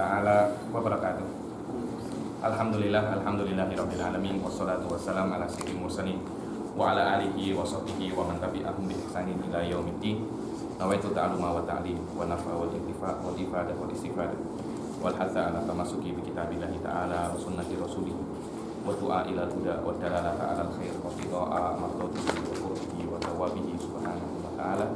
taala wabarakatuh. Alhamdulillahirabbil alamin wassalatu wassalamu ala sayyidil mursalin wa ala alihi wa sahbihi wa man tabi'ahum bi ihsanin ila yaumiddin. Nawaitu ta'alluma wa ta'lim wa nafa wa intifa wa ifadah wa istifadah wal hatha ala tamasuki bi kitabillahi ta'ala wa sunnati rasulih wa du'a ila huda wa dalalata ala al-khair wa qida'a mardatihi wa qurbihi wa tawabihi subhanahu wa ta'ala.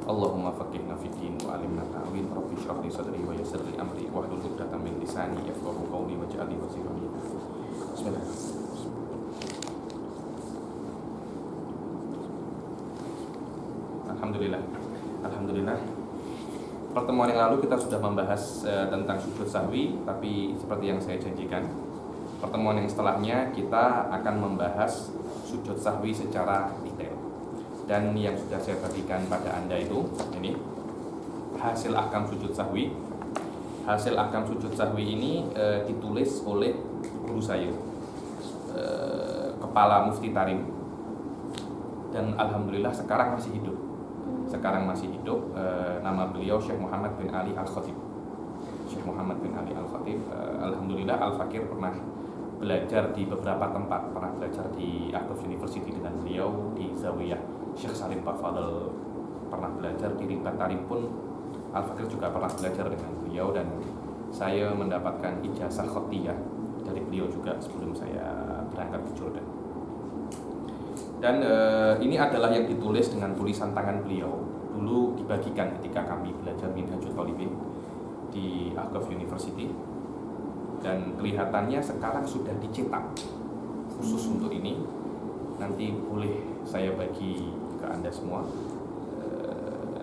Allahumma faqihna fid din wa alimna ta'wil. Rabbi shrah li sadri wa yassir li amri wahlul 'uqdatam min lisani yafqahu qawli waj'al li waziran min amri. Bismillahirrahmanirrahim. Alhamdulillah. Pertemuan yang lalu kita sudah membahas tentang sujud sahwi, tapi seperti yang saya janjikan, pertemuan yang setelahnya kita akan membahas sujud sahwi secara detail. Dan yang sudah saya bagikan pada Anda itu, ini hasil ahkam sujud sahwi. Hasil ahkam sujud sahwi ini ditulis oleh guru saya, Kepala Mufti Tarim. Dan alhamdulillah sekarang masih hidup. Nama beliau Syekh Muhammad bin Ali Al-Khatib. Syekh Muhammad bin Ali Al-Khatib, alhamdulillah Al-Fakir pernah belajar di beberapa tempat. Pernah belajar di Aqaf University dengan beliau, di Zawiyah Syekh Salim Pak Fadl pernah belajar, di Rimbat Tarim pun Al-Fakir juga pernah belajar dengan beliau, dan saya mendapatkan ijazah khatiyah dari beliau juga sebelum saya berangkat ke Jordan. Dan ini adalah yang ditulis dengan tulisan tangan beliau. Dulu dibagikan ketika kami belajar Minhajul Thalibin di Aqaf University. Dan kelihatannya sekarang sudah dicetak khusus untuk ini. Nanti boleh saya bagi ke Anda semua.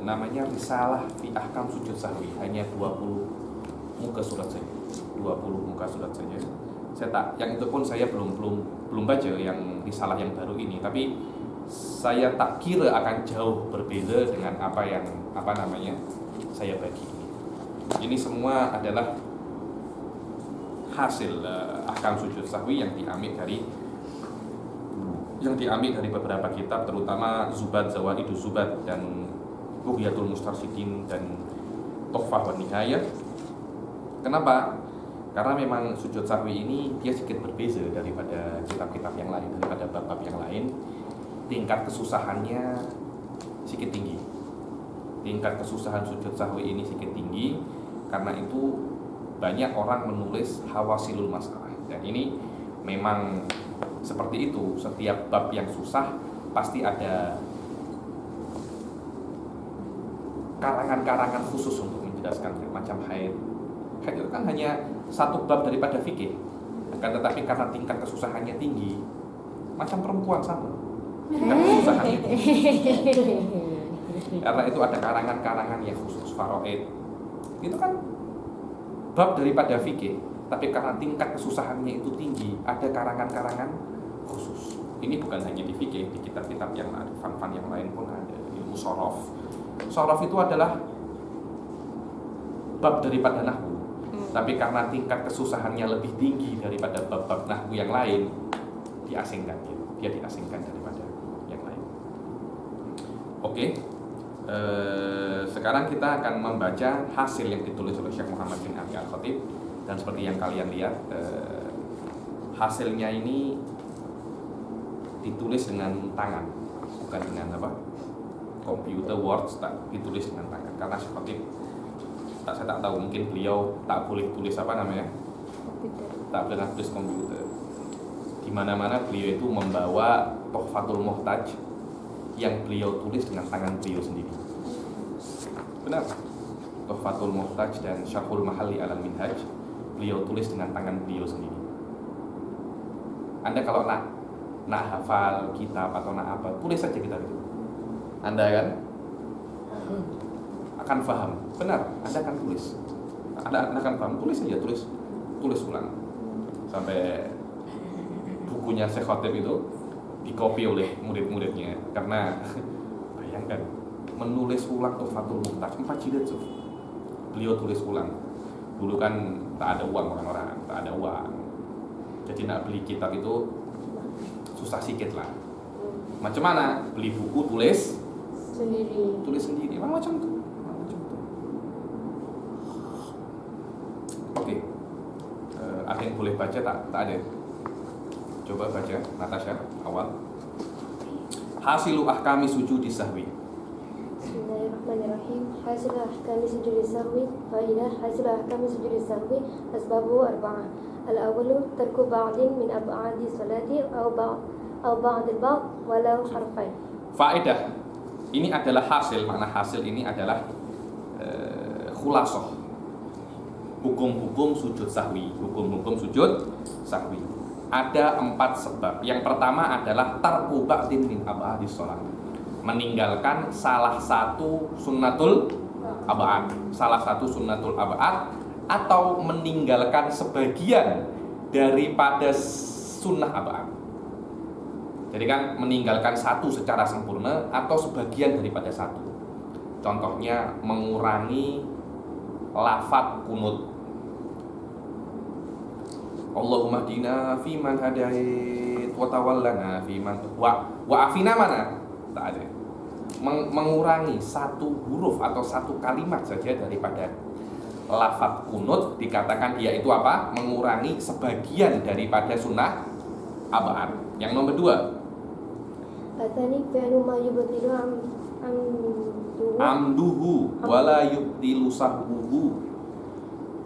Namanya Risalah fi Ahkam Sujud Sahwi. Hanya 20 muka surat saja. 20 muka surat saja. Yang itu pun saya belum baca yang risalah yang baru ini, tapi saya tak kira akan jauh berbeda dengan apa saya bagi ini. Ini semua adalah hasil ahkam sujud sahwi yang diambil dari beberapa kitab, terutama Zubad, Zawaiduz Zubad, dan Bughyatul Mustarsyidin, dan Tuhfah wan Nihayah. Kenapa? Karena memang sujud sahwi ini dia sedikit berbeza daripada kitab-kitab yang lain, daripada bab-bab yang lain. Tingkat kesusahannya sedikit tinggi. Tingkat kesusahan sujud sahwi ini sedikit tinggi. Karena itu banyak orang menulis hawasilul masalah. Dan ini memang seperti itu. Setiap bab yang susah pasti ada karangan-karangan khusus untuk menjelaskan, macam haid. Haid itu kan hanya satu bab daripada fikih, akan tetapi karena tingkat kesusahannya tinggi, macam perempuan sama, tingkat kesusahannya tinggi. Karena itu ada karangan-karangan yang khusus. Faraid itu kan bab daripada fikih, tapi karena tingkat kesusahannya itu tinggi, ada karangan-karangan khusus. Ini bukan hanya di fikih, di kitab-kitab yang ada, fan-fan yang lain pun ada. Ilmu shorof. Shorof itu adalah bab daripada nahwu, tapi karena tingkat kesusahannya lebih tinggi daripada bab-bab nahwu yang lain, dia diasingkan daripada yang lain. Oke. Sekarang kita akan membaca hasil yang ditulis oleh Syekh Muhammad bin Ali Al-Khatib. Dan seperti yang kalian lihat, hasilnya ini ditulis dengan tangan, bukan dengan komputer Word, ditulis dengan tangan. Karena seperti saya tak tahu, mungkin beliau tak boleh tulis tak boleh tulis komputer. Di mana-mana beliau itu membawa Tuhfatul Muhtaj yang beliau tulis dengan tangan beliau sendiri. Benar? Tuhfatul Muhtaj dan Syarhul Mahalli alal Minhaj beliau tulis dengan tangan beliau sendiri. Anda kalau nak hafal kitab atau nak apa, tulis saja kitab itu. Anda akan paham. Benar, Anda akan tulis. Anda akan paham, tulis saja, tulis ulang. Sampai bukunya Syekh Khatib itu dikopi oleh murid-muridnya. Karena bayangkan, menulis ulang Tuhfatul Muhtaj 4 jilid tuh. Beliau tulis ulang. Dulu kan tak ada uang, orang-orang tak ada uang. Jadi nak beli kitab itu susah sikit lah. Macam mana? Beli buku, tulis sendiri. Macam itu. Oke. Ada yang boleh baca tak? Tak ada. Coba baca Natasha awal. Hasilu ahkami sujudi sahwi. Bismillahirrahmanirrahim. Hasil ahkami sujudi sahwi. Faidah hasil ahkami sujudi sahwi asbabu arba'ah. Al-awwalu tarku ba'din min ab'adi salati aw ba'd al-ba'd walau harfain. Faedah. Ini adalah hasil, makna hasil ini adalah khulasah. Hukum-hukum sujud sahwi. Hukum-hukum sujud sahwi. Ada 4 sebab. Yang pertama adalah tarku ba'din min ab'adi shalah. Meninggalkan salah satu sunnatul ab'ad. Salah satu sunnatul ab'ad atau meninggalkan sebagian daripada sunnah ab'ad. Jadi kan meninggalkan satu secara sempurna atau sebagian daripada satu. Contohnya mengurangi lafaz kunut. Allahumma hdina fi man hadait wa tawallana fi man wa afina mana? Tak ada. Mengurangi satu huruf atau satu kalimat saja daripada lafaz kunut dikatakan dia itu apa? Mengurangi sebagian daripada sunnah ab'ad. Yang nomor 2, Atsani fi'lu ma yubtilu amduhu wala yubtilu sahbuhu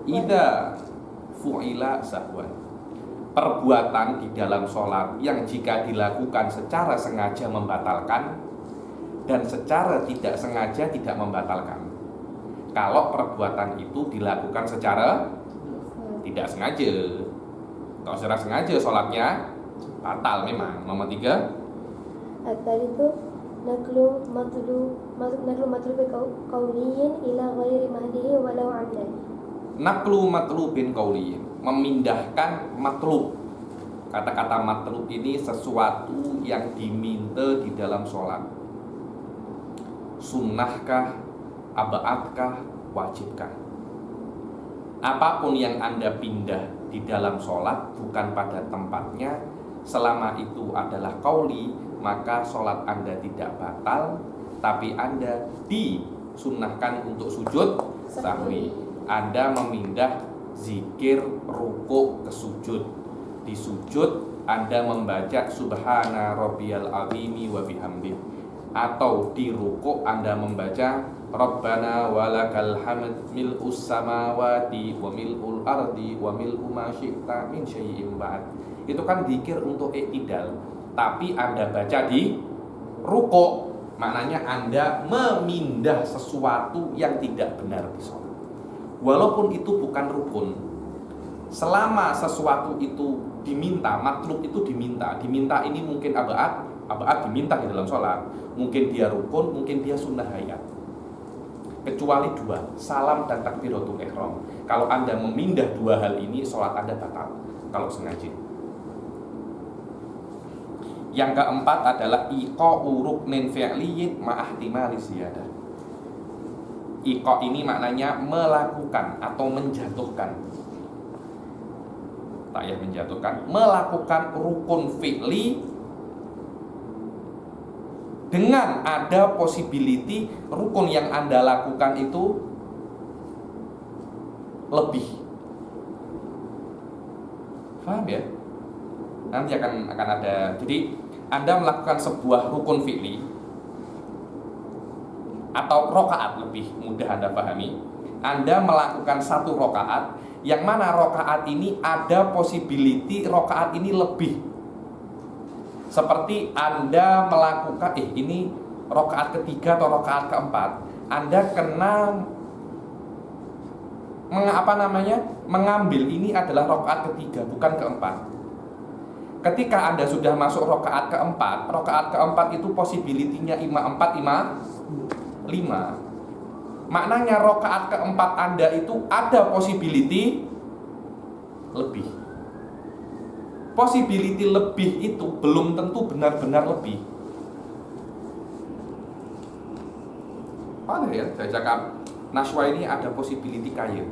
idza fu'ila sahwan. Perbuatan di dalam sholat yang jika dilakukan secara sengaja membatalkan dan secara tidak sengaja tidak membatalkan. Kalau perbuatan itu dilakukan secara tidak sengaja, kalau secara sengaja sholatnya batal memang. Nomor 3, At-talithu naklu matlubi qawliyin ila ghairi mahdihi walau 'amdan. Naklu matlubin qauliyin, memindahkan matlub. Kata-kata matlub ini sesuatu yang diminta di dalam sholat. Sunnahkah, ab'adkah, wajibkah? Apapun yang Anda pindah di dalam sholat bukan pada tempatnya, selama itu adalah qauli, maka sholat Anda tidak batal, tapi Anda disunnahkan untuk sujud sahwi. Anda memindah zikir rukuk ke sujud. Di sujud Anda membaca subhana rabbiyal azimi wa bihamdih. Atau di rukuk Anda membaca rabbana walakal hamd mil'us samawati wa mil'ul ardi wa mil'u ma syi'ta min syai'in ba'd. Itu kan zikir untuk i'tidal. Tapi Anda baca di rukuk, maknanya Anda memindah sesuatu yang tidak benar di sholat. Walaupun itu bukan rukun, selama sesuatu itu diminta, matlub itu diminta ini mungkin ab'ad diminta di dalam sholat, mungkin dia rukun, mungkin dia sunnah hayat. Kecuali 2, salam dan takbiratul ihram. Kalau Anda memindah 2 hal ini, sholat Anda batal kalau sengaja. Yang keempat adalah iqa'u ruknin fi'liyin ma'ahtimali ziyadah. Iqa ini maknanya melakukan atau menjatuhkan. Tak ya, menjatuhkan, melakukan rukun fi'li dengan ada possibility rukun yang Anda lakukan itu lebih. Paham ya? Nanti akan ada. Jadi Anda melakukan sebuah rukun fi'li atau rokaat, lebih mudah Anda pahami. Anda melakukan 1 rokaat, yang mana rokaat ini ada possibility rokaat ini lebih. Seperti Anda melakukan ini rokaat ketiga atau rokaat keempat, Anda kena mengambil ini adalah rokaat ketiga, bukan keempat. Ketika Anda sudah masuk rokaat keempat itu possibility-nya 5. Maknanya rokaat keempat Anda itu ada possibility lebih. Possibility lebih itu belum tentu benar-benar lebih. Ada ya, saya cakap Nashwa ini ada possibility kaya.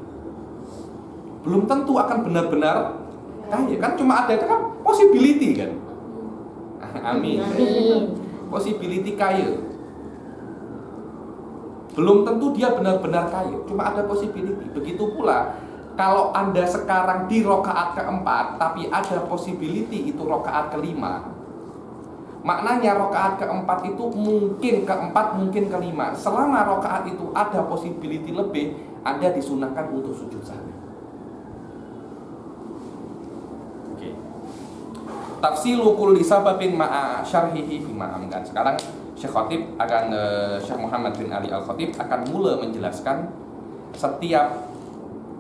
Belum tentu akan benar-benar kaya. Kan cuma ada itu kan possibility kan. Amin. Possibility kaya. Belum tentu dia benar-benar kaya, cuma ada possibility. Begitu pula kalau Anda sekarang di rokaat keempat, tapi ada possibility itu rokaat kelima, maknanya rokaat keempat itu mungkin keempat, mungkin kelima. Selama rokaat itu ada possibility lebih, Anda disunahkan untuk sujud sahwi. Oke. Tafsilu kulli sababin ma'a syarhihi bima amkan. Sekarang Syekh Khatib akan Syekh Muhammad bin Ali Al-Khatib akan mula menjelaskan setiap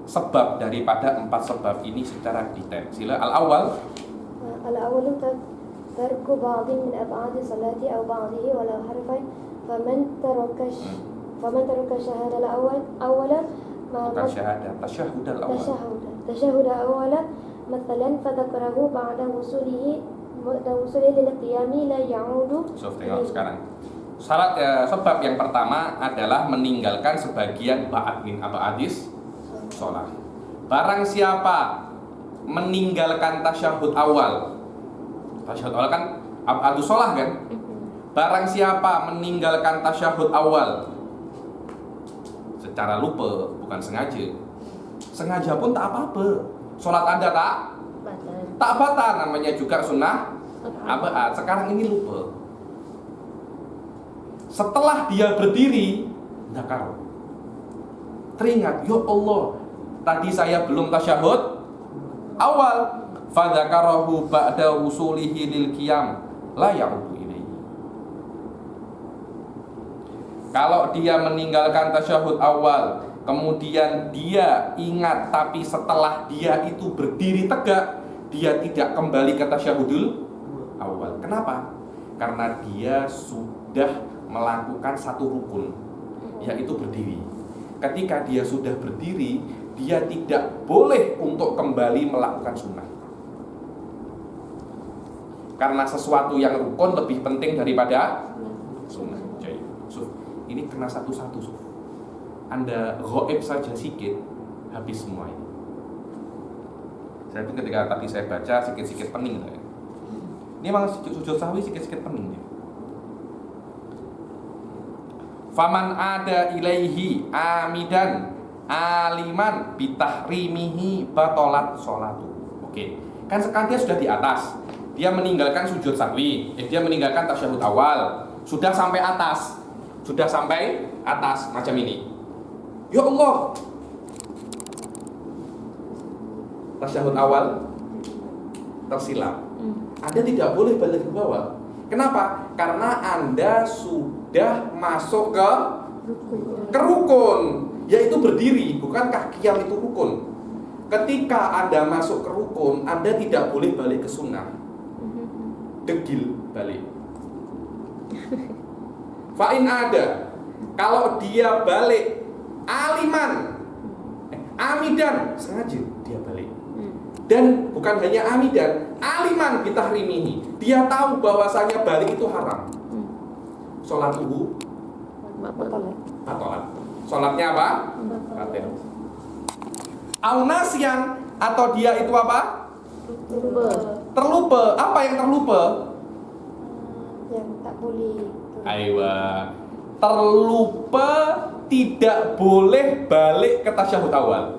sebab daripada 4 sebab ini secara detail. Sila al-awwal. Al-awwalu tarku ba'dhin min ab'adi salati aw ba'dihi walau harfain faman taraka syahada al-awwala Bukan syahadah, tasyahud al-awwal. tashahhud al-awwala mathalan fadhakarahu ba'da wusulihi lil qiyami la ya'udu. So, tengok sekarang. Syarat sebab yang pertama adalah meninggalkan sebagian ba'ad min ab'adis sholat. Barang siapa meninggalkan tasyahud awal kan abadus sholat kan? Barang siapa meninggalkan tasyahud awal secara lupa, bukan sengaja pun tak apa-apa, sholat Anda tak batal, namanya juga sunnah abad. Sekarang ini lupa, setelah dia berdiri nakar, teringat, ya Allah, tadi saya belum tasyahud awal. Fadzakarahu ba'da wusulihi lil qiyam la ya'udu ilaihi. Kalau dia meninggalkan tasyahud awal, kemudian dia ingat, tapi setelah dia itu berdiri tegak, dia tidak kembali ke tasyahudul awal. Kenapa? Karena dia sudah melakukan satu rukun, yaitu berdiri. Ketika dia sudah berdiri, dia tidak boleh untuk kembali melakukan sunnah. Karena sesuatu yang rukun lebih penting daripada sunnah. Jadi, ini kena satu-satu. Anda ghaib saja sikit, habis semua ini. Saya pun ketika tadi saya baca sikit-sikit pening. Ini memang sujud sahwi sikit-sikit pening. Faman ada ilaihi amidan aliman bitahrimihi batolat sholatu. Oke, kan sekarang dia sudah di atas, dia meninggalkan sujud sahwi, dia meninggalkan tasyahud awal, sudah sampai atas macam ini. Ya Allah, tasyahud awal tersilap, Anda tidak boleh balik ke bawah. Kenapa? Karena Anda sudah masuk ke rukun, yaitu berdiri. Bukankah qiyam itu rukun? Ketika Anda masuk ke rukun, Anda tidak boleh balik ke sunnah. Degil balik. Fa'in ada, kalau dia balik amidan, sengaja dia balik. Dan bukan hanya amidan, aliman bitahrimihi, dia tahu bahwasanya balik itu haram. Sholatuhu batalat. Sholatnya apa? Batal. Aunasian, atau dia itu apa? Terlupa. Apa yang terlupa? Yang tak boleh. Aywa. Terlupa tidak boleh balik ke tasyahud awal.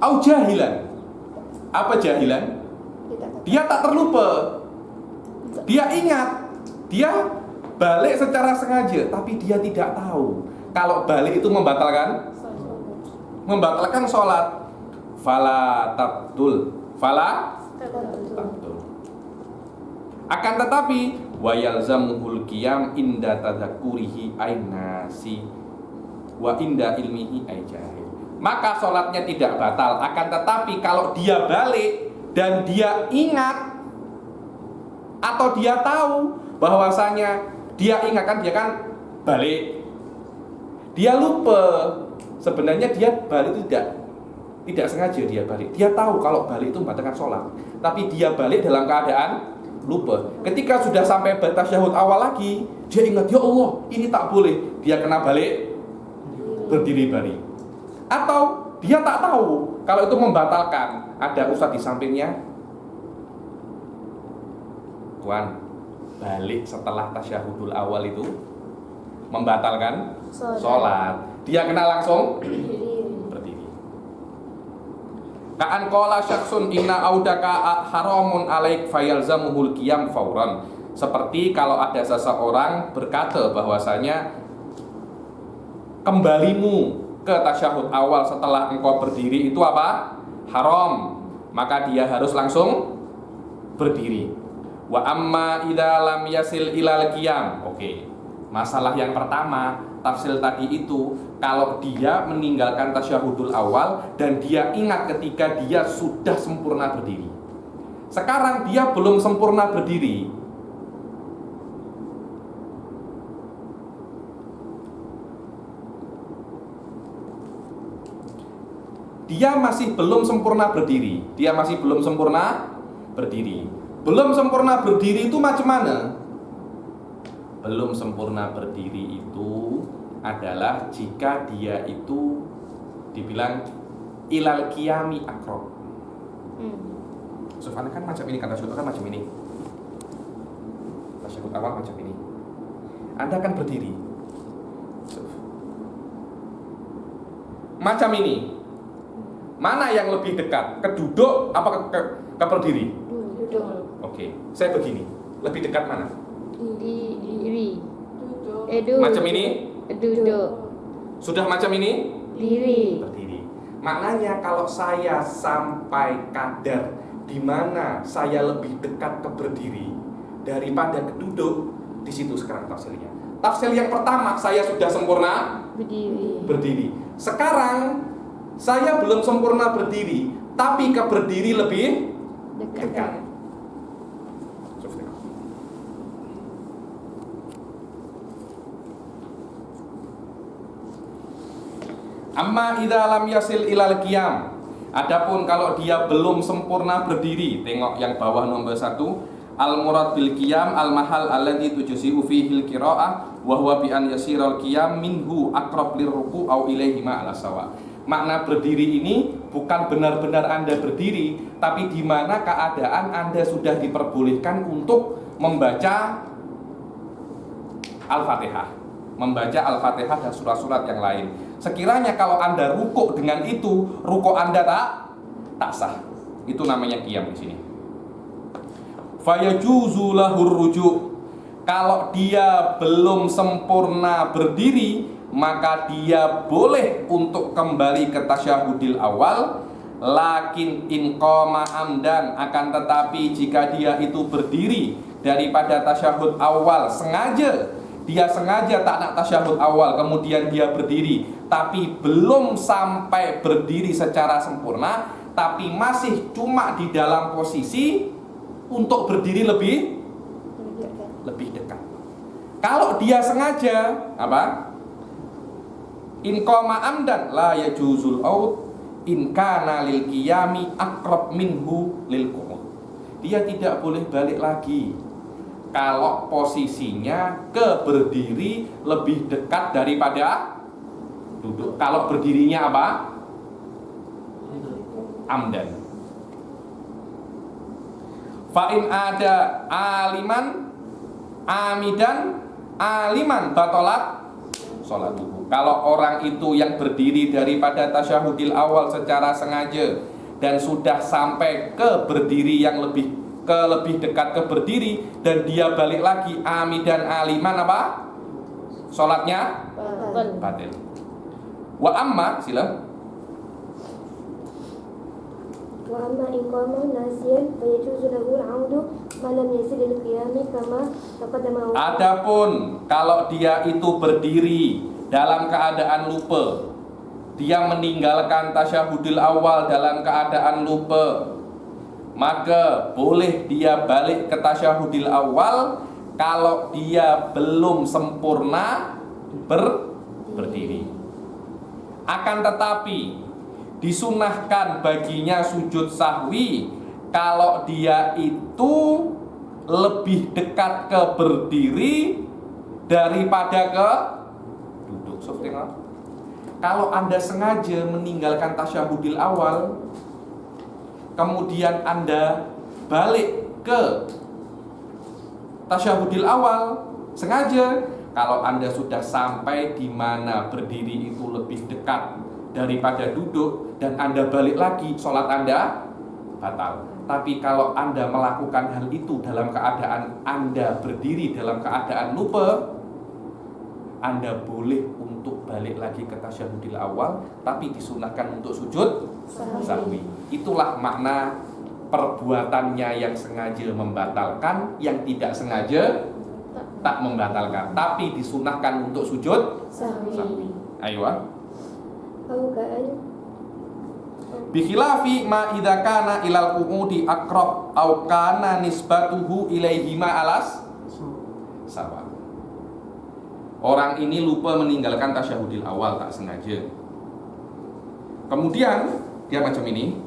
Au jahilan. Apa jahilan? Dia tak terlupa. Dia ingat. Dia balik secara sengaja, tapi dia tidak tahu kalau balik itu membatalkan sholat. Fala tabtul. Akan tetapi wa yalzamuhul qiyam inda tadzakurihi ainasi wa inda ilmihi ay jahil. Maka sholatnya tidak batal. Akan tetapi kalau dia balik dan dia ingat atau dia tahu bahwasanya dia ingat, kan dia kan balik, dia lupa. Sebenarnya dia balik itu tidak sengaja dia balik. Dia tahu kalau balik itu membatalkan sholat, tapi dia balik dalam keadaan lupa. Ketika sudah sampai tasyahud awal lagi, dia ingat, ya Allah, ini tak boleh. Dia kena balik, berdiri balik. Atau dia tak tahu kalau itu membatalkan. Ada ustadz di sampingnya, Tuan, balik setelah tasyahudul awal itu membatalkan sholat. Dia kena langsung Ka'an qala syakhsun inna audaka haramun alaik fayalzamuhul qiyam fauran. Seperti kalau ada seseorang berkata bahwasanya kembalimu ke tasyahud awal setelah engkau berdiri itu apa? Haram. Maka dia harus langsung berdiri. Wa amma idza lam yasil ilal qiyam. Oke. Masalah yang pertama, tafsil tadi itu, kalau dia meninggalkan tasyahudul awal dan dia ingat ketika dia sudah sempurna berdiri. Sekarang dia belum sempurna berdiri. Dia masih belum sempurna berdiri. Dia masih belum sempurna berdiri. Belum sempurna berdiri itu macam mana? Belum sempurna berdiri itu adalah jika dia itu dibilang ilal qiyami akrob. Sufan kan macam ini, kata tasyahud kan macam ini. Tasyahud awal macam ini. Anda kan berdiri. Macam ini. Mana yang lebih dekat? Ke duduk apa ke berdiri? Duduk. Oke, saya begini. Lebih dekat mana? Diri. Macam ini? Duduk. Sudah macam ini? Diri. Berdiri. Maknanya kalau saya sampai kadar di mana saya lebih dekat ke berdiri daripada ke duduk, di situ sekarang tafsirnya. Tafsir yang pertama, saya sudah sempurna berdiri. Sekarang saya belum sempurna berdiri, tapi ke berdiri lebih dekat. Amma idza lam yasil ilal qiyam. Adapun kalau dia belum sempurna berdiri, tengok yang bawah nomor 1. Al murad bil qiyam al mahal alladzi tujzi'u fihi al qira'ah wa huwa bi an yasiral qiyam minhu aqrab lirruku au ilaihi ma ala sawa. Makna berdiri ini bukan benar-benar Anda berdiri, tapi di mana keadaan Anda sudah diperbolehkan untuk membaca Al-Fatihah, membaca Al-Fatihah dan surat-surat yang lain. Sekiranya kalau Anda rukuk dengan itu, rukuk Anda tak sah. Itu namanya qiyam di sini. Fayajuzu lahur rujuk. Kalau dia belum sempurna berdiri, maka dia boleh untuk kembali ke tasyahudil awal. Lakin in qama amdan, akan tetapi jika dia itu berdiri daripada tasyahud awal sengaja, dia sengaja tak nak tasyahud awal, kemudian dia berdiri, tapi belum sampai berdiri secara sempurna, tapi masih cuma di dalam posisi untuk berdiri lebih dekat. Kalau dia sengaja apa? In qama amdan la yajuzul aud in kana lil qiyami aqrab minhu lil qu'ud. Dia tidak boleh balik lagi kalau posisinya ke berdiri lebih dekat daripada duduk. Kalau berdirinya apa? Amdan. Fa in ada aliman batalat sholatuhu. Kalau orang itu yang berdiri daripada tasyahudil awal secara sengaja dan sudah sampai ke berdiri yang lebih dekat ke berdiri dan dia balik lagi amidan aliman apa? Sholatnya batil. Wa amma sila. Wa amma in qama nasiyan fa yajuzu lahu al-'audu ma lam yasil al-qiyam kama taqaddama. Adapun kalau dia itu berdiri dalam keadaan lupa, dia meninggalkan tasyahudil awal dalam keadaan lupa, maka boleh dia balik ke tasyahudil awal kalau dia belum sempurna berdiri. Akan tetapi disunahkan baginya sujud sahwi kalau dia itu lebih dekat ke berdiri daripada ke duduk. Kalau Anda sengaja meninggalkan tasyahudil awal, kemudian Anda balik ke tasyahudil awal sengaja, kalau Anda sudah sampai di mana berdiri itu lebih dekat daripada duduk dan Anda balik lagi, sholat Anda batal. Tapi kalau Anda melakukan hal itu dalam keadaan Anda berdiri dalam keadaan lupa, Anda boleh untuk balik lagi ke tasyahudil awal, tapi disunahkan untuk sujud sahwi. Itulah makna perbuatannya yang sengaja membatalkan, yang tidak sengaja tak membatalkan, tapi disunahkan untuk sujud sahwi. Ayo. أو كأن Bikhilafi ma idza kana ilal qu'udi aqrab au kana nisbatuhu ilaihima alas sawa. Orang ini lupa meninggalkan tasyahudil awal, tak sengaja. Kemudian dia macam ini.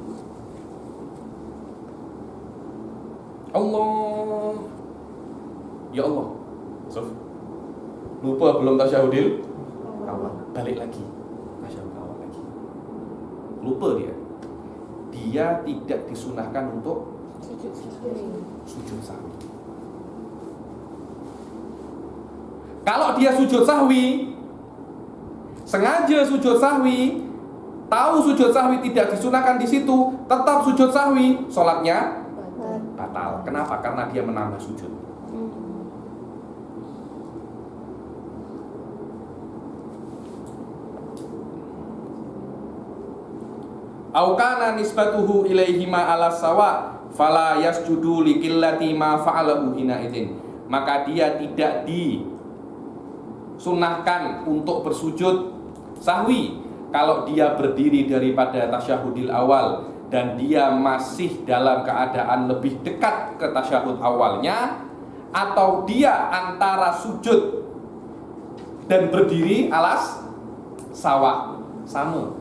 Allah, ya Allah, lupa belum tasyahudil awal, balik lagi tasyahudil awal lagi. Lupa dia tidak disunahkan untuk sujud sahwi. Kalau dia sujud sahwi, sengaja sujud sahwi, tahu sujud sahwi tidak disunahkan di situ, tetap sujud sahwi, sholatnya batal. Kenapa? Karena dia menambah sujud. Au kana nisbatuhu ilaihima ala sawa fala yasjudu liqillati ma fa'alahu hina idzin. Maka dia tidak disunahkan untuk bersujud sahwi kalau dia berdiri daripada tasyahudil awal dan dia masih dalam keadaan lebih dekat ke tasyahud awalnya, atau dia antara sujud dan berdiri alas sawa, sama.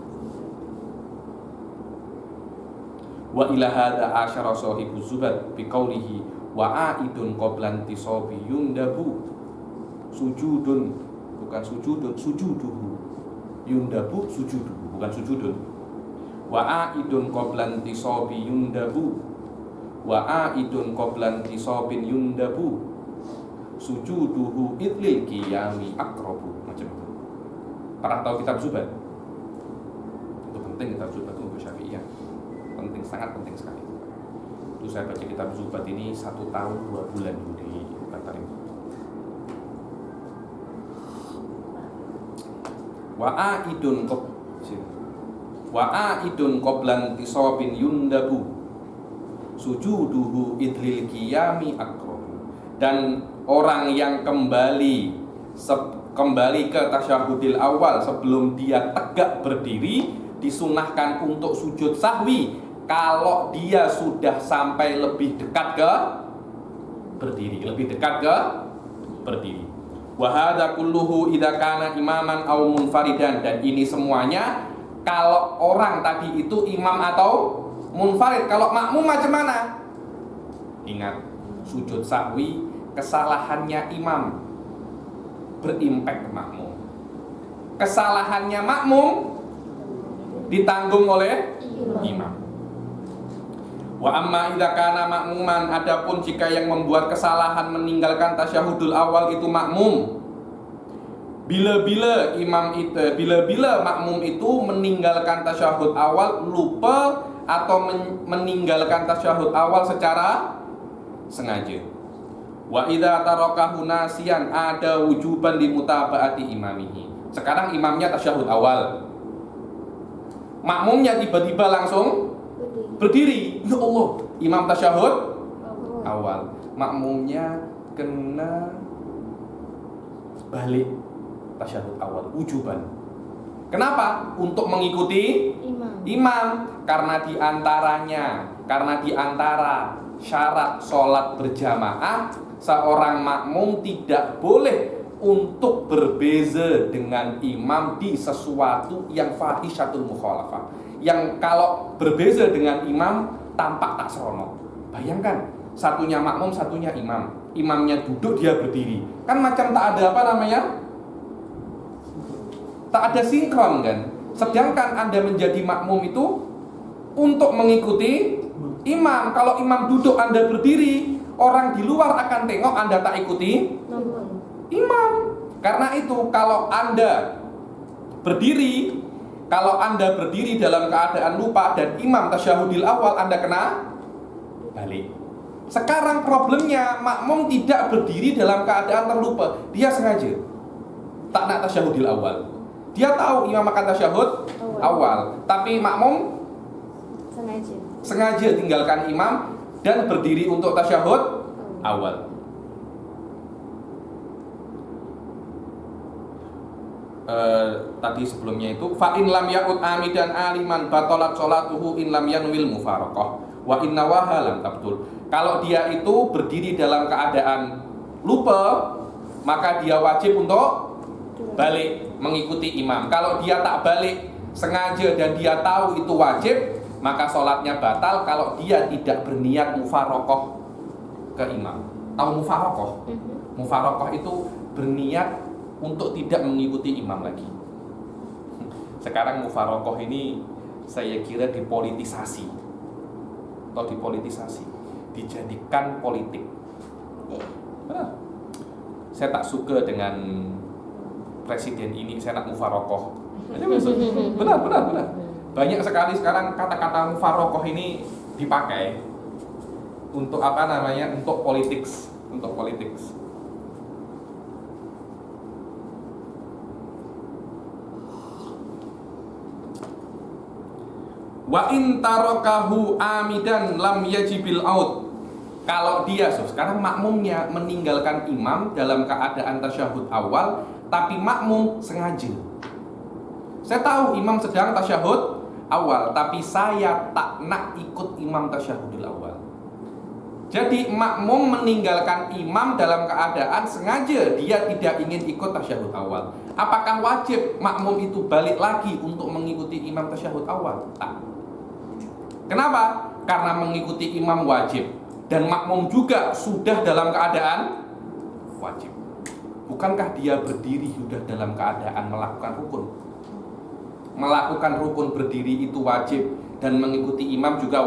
Wa ila hadza asyara sahibu Zuhad bi qaulihi wa aidun qablan tisabi yundabu sujudun, bukan sujudun, sujuduhu, yundabu sujuduhu, bukan sujudun. Wa aidun qablan tisabi yundabu wa aidun qablan tisabin yundabu sujuduhu idlil qiyami aqrabu. Macam itu. Pernah tahu kitab Zuhad? Itu penting, kitab Zuhad untuk Syafi'iyah. Penting, sangat penting sekali. Itu saya baca kitab Zuhad ini 1 tahun 2 bulan di Qatar ini. Wa aidun qablan tisabin yundabu sujuduhu idlil qiyami aqrabu. Dan orang yang kembali ke tasyahudil awal sebelum dia tegak berdiri disunahkan untuk sujud sahwi kalau dia sudah sampai lebih dekat ke berdiri, Wa hadza kulluhu idza kana imaman aw munfaridan. Dan ini semuanya kalau orang tadi itu imam atau munfarid. Kalau makmum macam mana? Ingat, sujud sahwi kesalahannya imam berimpact ke makmum. Kesalahannya makmum ditanggung oleh imam. Wa amma idza kana makmuman, adapun jika yang membuat kesalahan meninggalkan tasyahudul awal itu makmum. Bila-bila makmum itu meninggalkan tasyahud awal lupa atau meninggalkan tasyahud awal secara sengaja. Wa idza tarakahu nasiyan ada wujuban limutaba'ati imamihi. Sekarang imamnya tasyahud awal, makmumnya tiba-tiba langsung berdiri. Ya Allah, imam tasyahud awal, makmumnya kena balik tasyahud awal wujuban. Kenapa? Untuk mengikuti imam. Karena di antara syarat sholat berjamaah, seorang makmum tidak boleh untuk berbeza dengan imam di sesuatu yang fahishatul mukhalafah, yang kalau berbeza dengan imam tampak tak serono. Bayangkan, satunya makmum, satunya imam. Imamnya duduk, dia berdiri. Kan macam tak ada tak ada sinkron kan. Sedangkan Anda menjadi makmum itu untuk mengikuti imam. Kalau imam duduk, Anda berdiri, orang di luar akan tengok Anda tak ikuti imam. Karena itu kalau Anda berdiri, kalau Anda berdiri dalam keadaan lupa dan imam tasyahudil awal, Anda kena balik. Sekarang problemnya makmum tidak berdiri dalam keadaan terlupa. Dia sengaja tak nak tasyahudil awal. Dia tahu imam akan tasyahud awal, tapi makmum sengaja tinggalkan imam dan berdiri untuk tasyahud awal. Tadi sebelumnya itu fa in lam ya'ud amidan aliman batalat sholatuhu in lam yanwil mufaraqah wa inna waha lam tabtul. Kalau dia itu berdiri dalam keadaan lupa, maka dia wajib untuk balik mengikuti imam. Kalau dia tak balik sengaja dan dia tahu itu wajib, maka sholatnya batal kalau dia tidak berniat mufaraqah ke imam. Tahu mufaraqah? Mufaraqah itu berniat untuk tidak mengikuti imam lagi. Sekarang mufaraqah ini saya kira dipolitisasi atau dipolitisasi, dijadikan politik. Saya tak suka dengan presiden ini, saya nak mufaraqah. Benar. Banyak sekali sekarang kata-kata mufaraqah ini dipakai untuk apa namanya? Untuk politik. Wa in tarakahu amidan lam yajibil aud. Kalau dia sekarang makmumnya meninggalkan imam dalam keadaan tasyahud awal, tapi makmum sengaja. Saya tahu imam sedang tasyahud awal, tapi saya tak nak ikut imam tasyahudil awal. Jadi makmum meninggalkan imam dalam keadaan sengaja dia tidak ingin ikut tasyahud awal. Apakah wajib makmum itu balik lagi untuk mengikuti imam tasyahud awal? Tak. Kenapa? Karena mengikuti imam wajib dan makmum juga sudah dalam keadaan wajib. Bukankah dia berdiri sudah dalam keadaan melakukan rukun? Melakukan rukun berdiri itu wajib dan mengikuti imam juga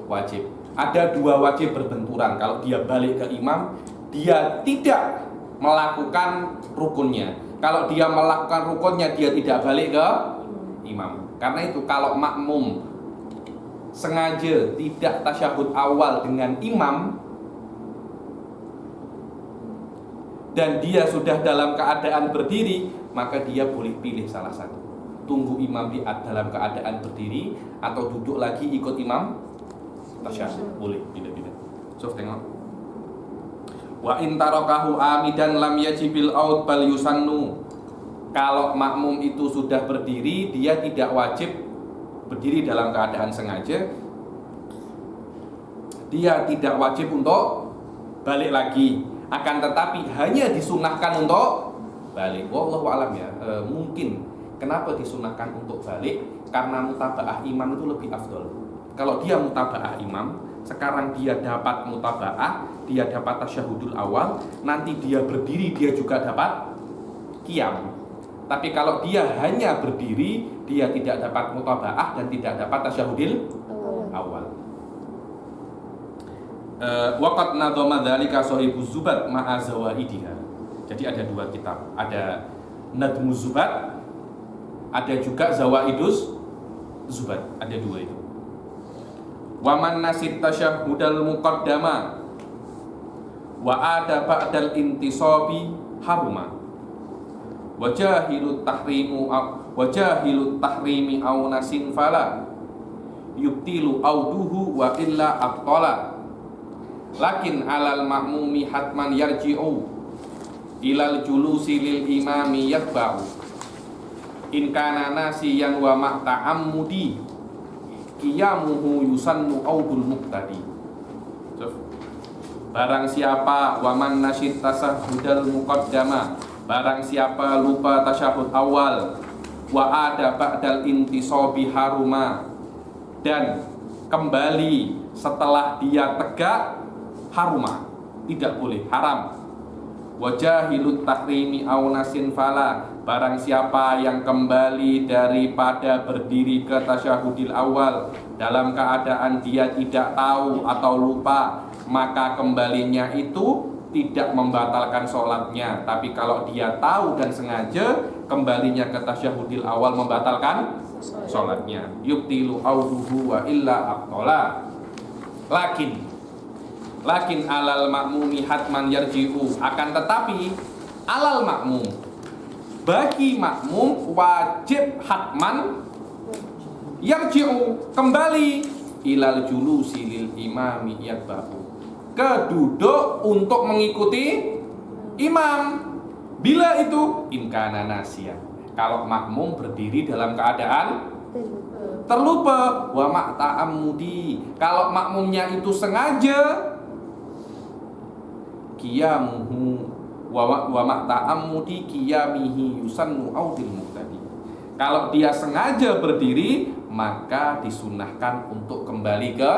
wajib. Ada dua wajib berbenturan. Kalau dia balik ke imam, dia tidak melakukan rukunnya. Kalau dia melakukan rukunnya, dia tidak balik ke imam. Karena itu kalau makmum sengaja tidak tasyahud awal dengan imam dan dia sudah dalam keadaan berdiri, maka dia boleh pilih salah satu. Tunggu imam di dalam keadaan berdiri atau duduk lagi ikut imam tasyahud. Boleh, tidak. So, tengok. Wa in tarakahu amidan lam yajibil aud bal yusannu. Kalau makmum itu sudah berdiri, dia tidak wajib berdiri dalam keadaan sengaja. Dia tidak wajib untuk balik lagi, akan tetapi hanya disunahkan untuk balik. Wallahu alam ya. Mungkin kenapa disunahkan untuk balik? Karena mutabaah imam itu lebih afdol. Kalau dia mutabaah imam, sekarang dia dapat mutabaah, dia dapat tasyahudul awal, nanti dia berdiri dia juga dapat qiyam. Tapi kalau dia hanya berdiri, dia tidak dapat mutabaah dan tidak dapat tasyahudil awal. Waqad nadhama dzalika shahibuz Zubat ma'a zawaidiha. Jadi ada dua kitab, ada Nadmuz Zubat, ada juga Zawaidus Zubat, ada dua itu. Wa man nasit tasyahudal muqaddama wa ada ba'dal intisabi haruma. Wajahilut tahrimi au nasin fala yubtilu auduhu wa illa abtala. Lakin alal ma'mumi hatman yarji'u ilal julusi lil imami yatba'u. In kana nasiyan wa ma'ta'ammudi qiyamuhu yusannu audul muqtadi. Barang siapa waman nasyid tasahudal muqaddama, barang siapa lupa tasyahud awal, wa ada ba'dal intisabi haruma, dan kembali setelah dia tegak, haruma, tidak boleh, haram. Wajahilut tahrimi au nasin fala, barang siapa yang kembali daripada berdiri ke tasyahudil awal dalam keadaan dia tidak tahu atau lupa, maka kembalinya itu tidak membatalkan sholatnya. Tapi kalau dia tahu dan sengaja, kembalinya ke tasyahudil awal membatalkan sholatnya. Yubtilu auduhu wa illa abtola. Lakin alal makmumi hatman yarji'u. Akan tetapi alal makmum, bagi makmum wajib hatman yarji'u, kembali ilal julusi lil imami yatba'u, keduduk untuk mengikuti imam. Bila itu inkana nasiyan, kalau makmum berdiri dalam keadaan terlupa, wa ma'ta'ammudi, kalau makmumnya itu sengaja, qiyamuhu wa ma'ta'ammudi qiyamihi yusannu audil muqtadi, kalau dia sengaja berdiri maka disunahkan untuk kembali ke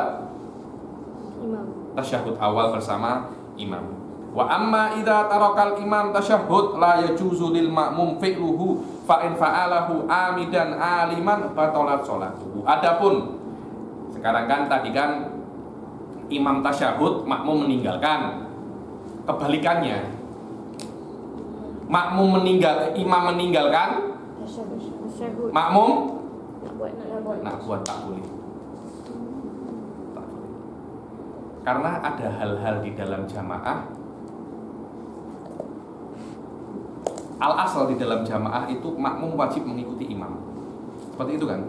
imam. tasyahud awal bersama imam. Wa amma idza tarakal imam tasyahhud la yajuzu lil ma'mum fi'luhu fa in fa'alahu amidan aliman batalat sholatuhu. Adapun sekarang kan tadi kan imam tasyahhud, makmum meninggalkan. Kebalikannya, imam meninggalkan, Tasyahud. makmum Nak buat. nak buat tak boleh. Tak boleh. Karena ada hal-hal di dalam jamaah. Al-asal di dalam jamaah itu makmum wajib mengikuti imam. Seperti itu kan?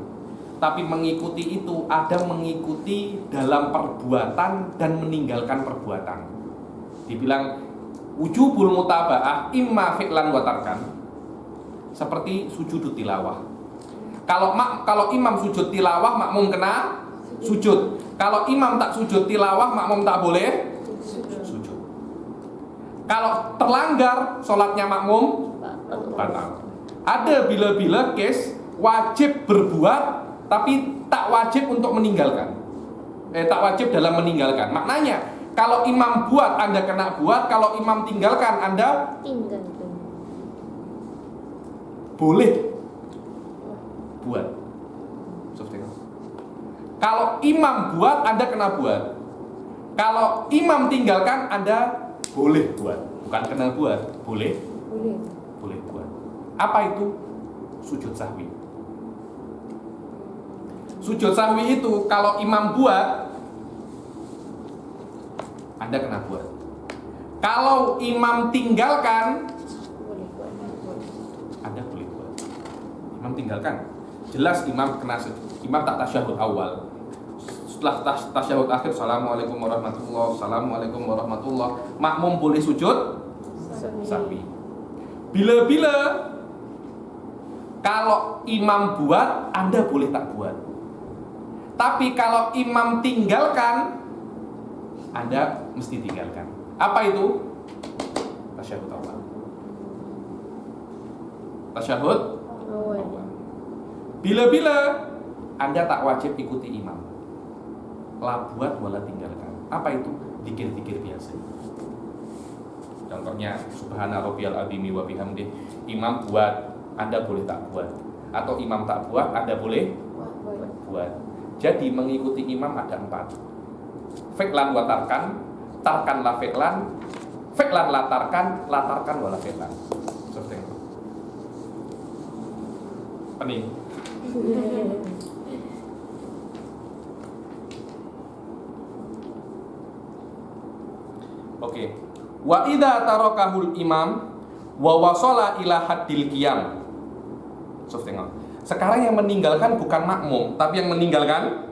Tapi mengikuti itu ada mengikuti dalam perbuatan dan meninggalkan perbuatan. Dibilang wujubul mutaba'ah imma fi'lan wa tarkan. Seperti sujud tilawah. Kalau imam sujud tilawah, makmum kena sujud. Kalau imam tak sujud tilawah, makmum tak boleh sujud. Kalau terlanggar sholatnya makmum batal. Ada bila-bila case wajib berbuat tapi tak wajib untuk meninggalkan. Tak wajib dalam meninggalkan. Maknanya kalau imam buat Anda kena buat, kalau imam tinggalkan Anda Tinggalkan. boleh buat. Kalau imam buat Anda kena buat. Kalau imam tinggalkan Anda boleh buat. Bukan kena buat, boleh buat. Apa itu? Sujud sahwi. Sujud sahwi itu kalau imam buat Anda kena buat. Kalau imam tinggalkan Anda boleh buat. Imam tinggalkan, jelas imam kena sujud. Imam tak tasyahud awal. Setelah tasyahud akhir, assalamualaikum warahmatullah, assalamualaikum warahmatullah, makmum boleh sujud sahwi. Bila-bila kalau imam buat, Anda boleh tak buat. Tapi kalau imam tinggalkan, Anda mesti tinggalkan. Apa itu? Tasyahud awal. Tasyahud awal. Bila-bila Anda tak wajib ikuti imam, la buat wala tinggalkan. Apa itu? Zikir-zikir biasa. Contohnya subhana rabbiyal azimi wa bihamdih. Imam buat, Anda boleh tak buat. Atau imam tak buat, Anda boleh buat. Jadi mengikuti imam ada 4. Fi'lan wa tarkan, tarkan la fi'lan, fi'lan la tarkan wala fi'lan. Seperti itu. Pening. Oke. Wa idza tarakahul imam wa wasala ila haddil qiyam. Sekarang yang meninggalkan bukan makmum, tapi yang meninggalkan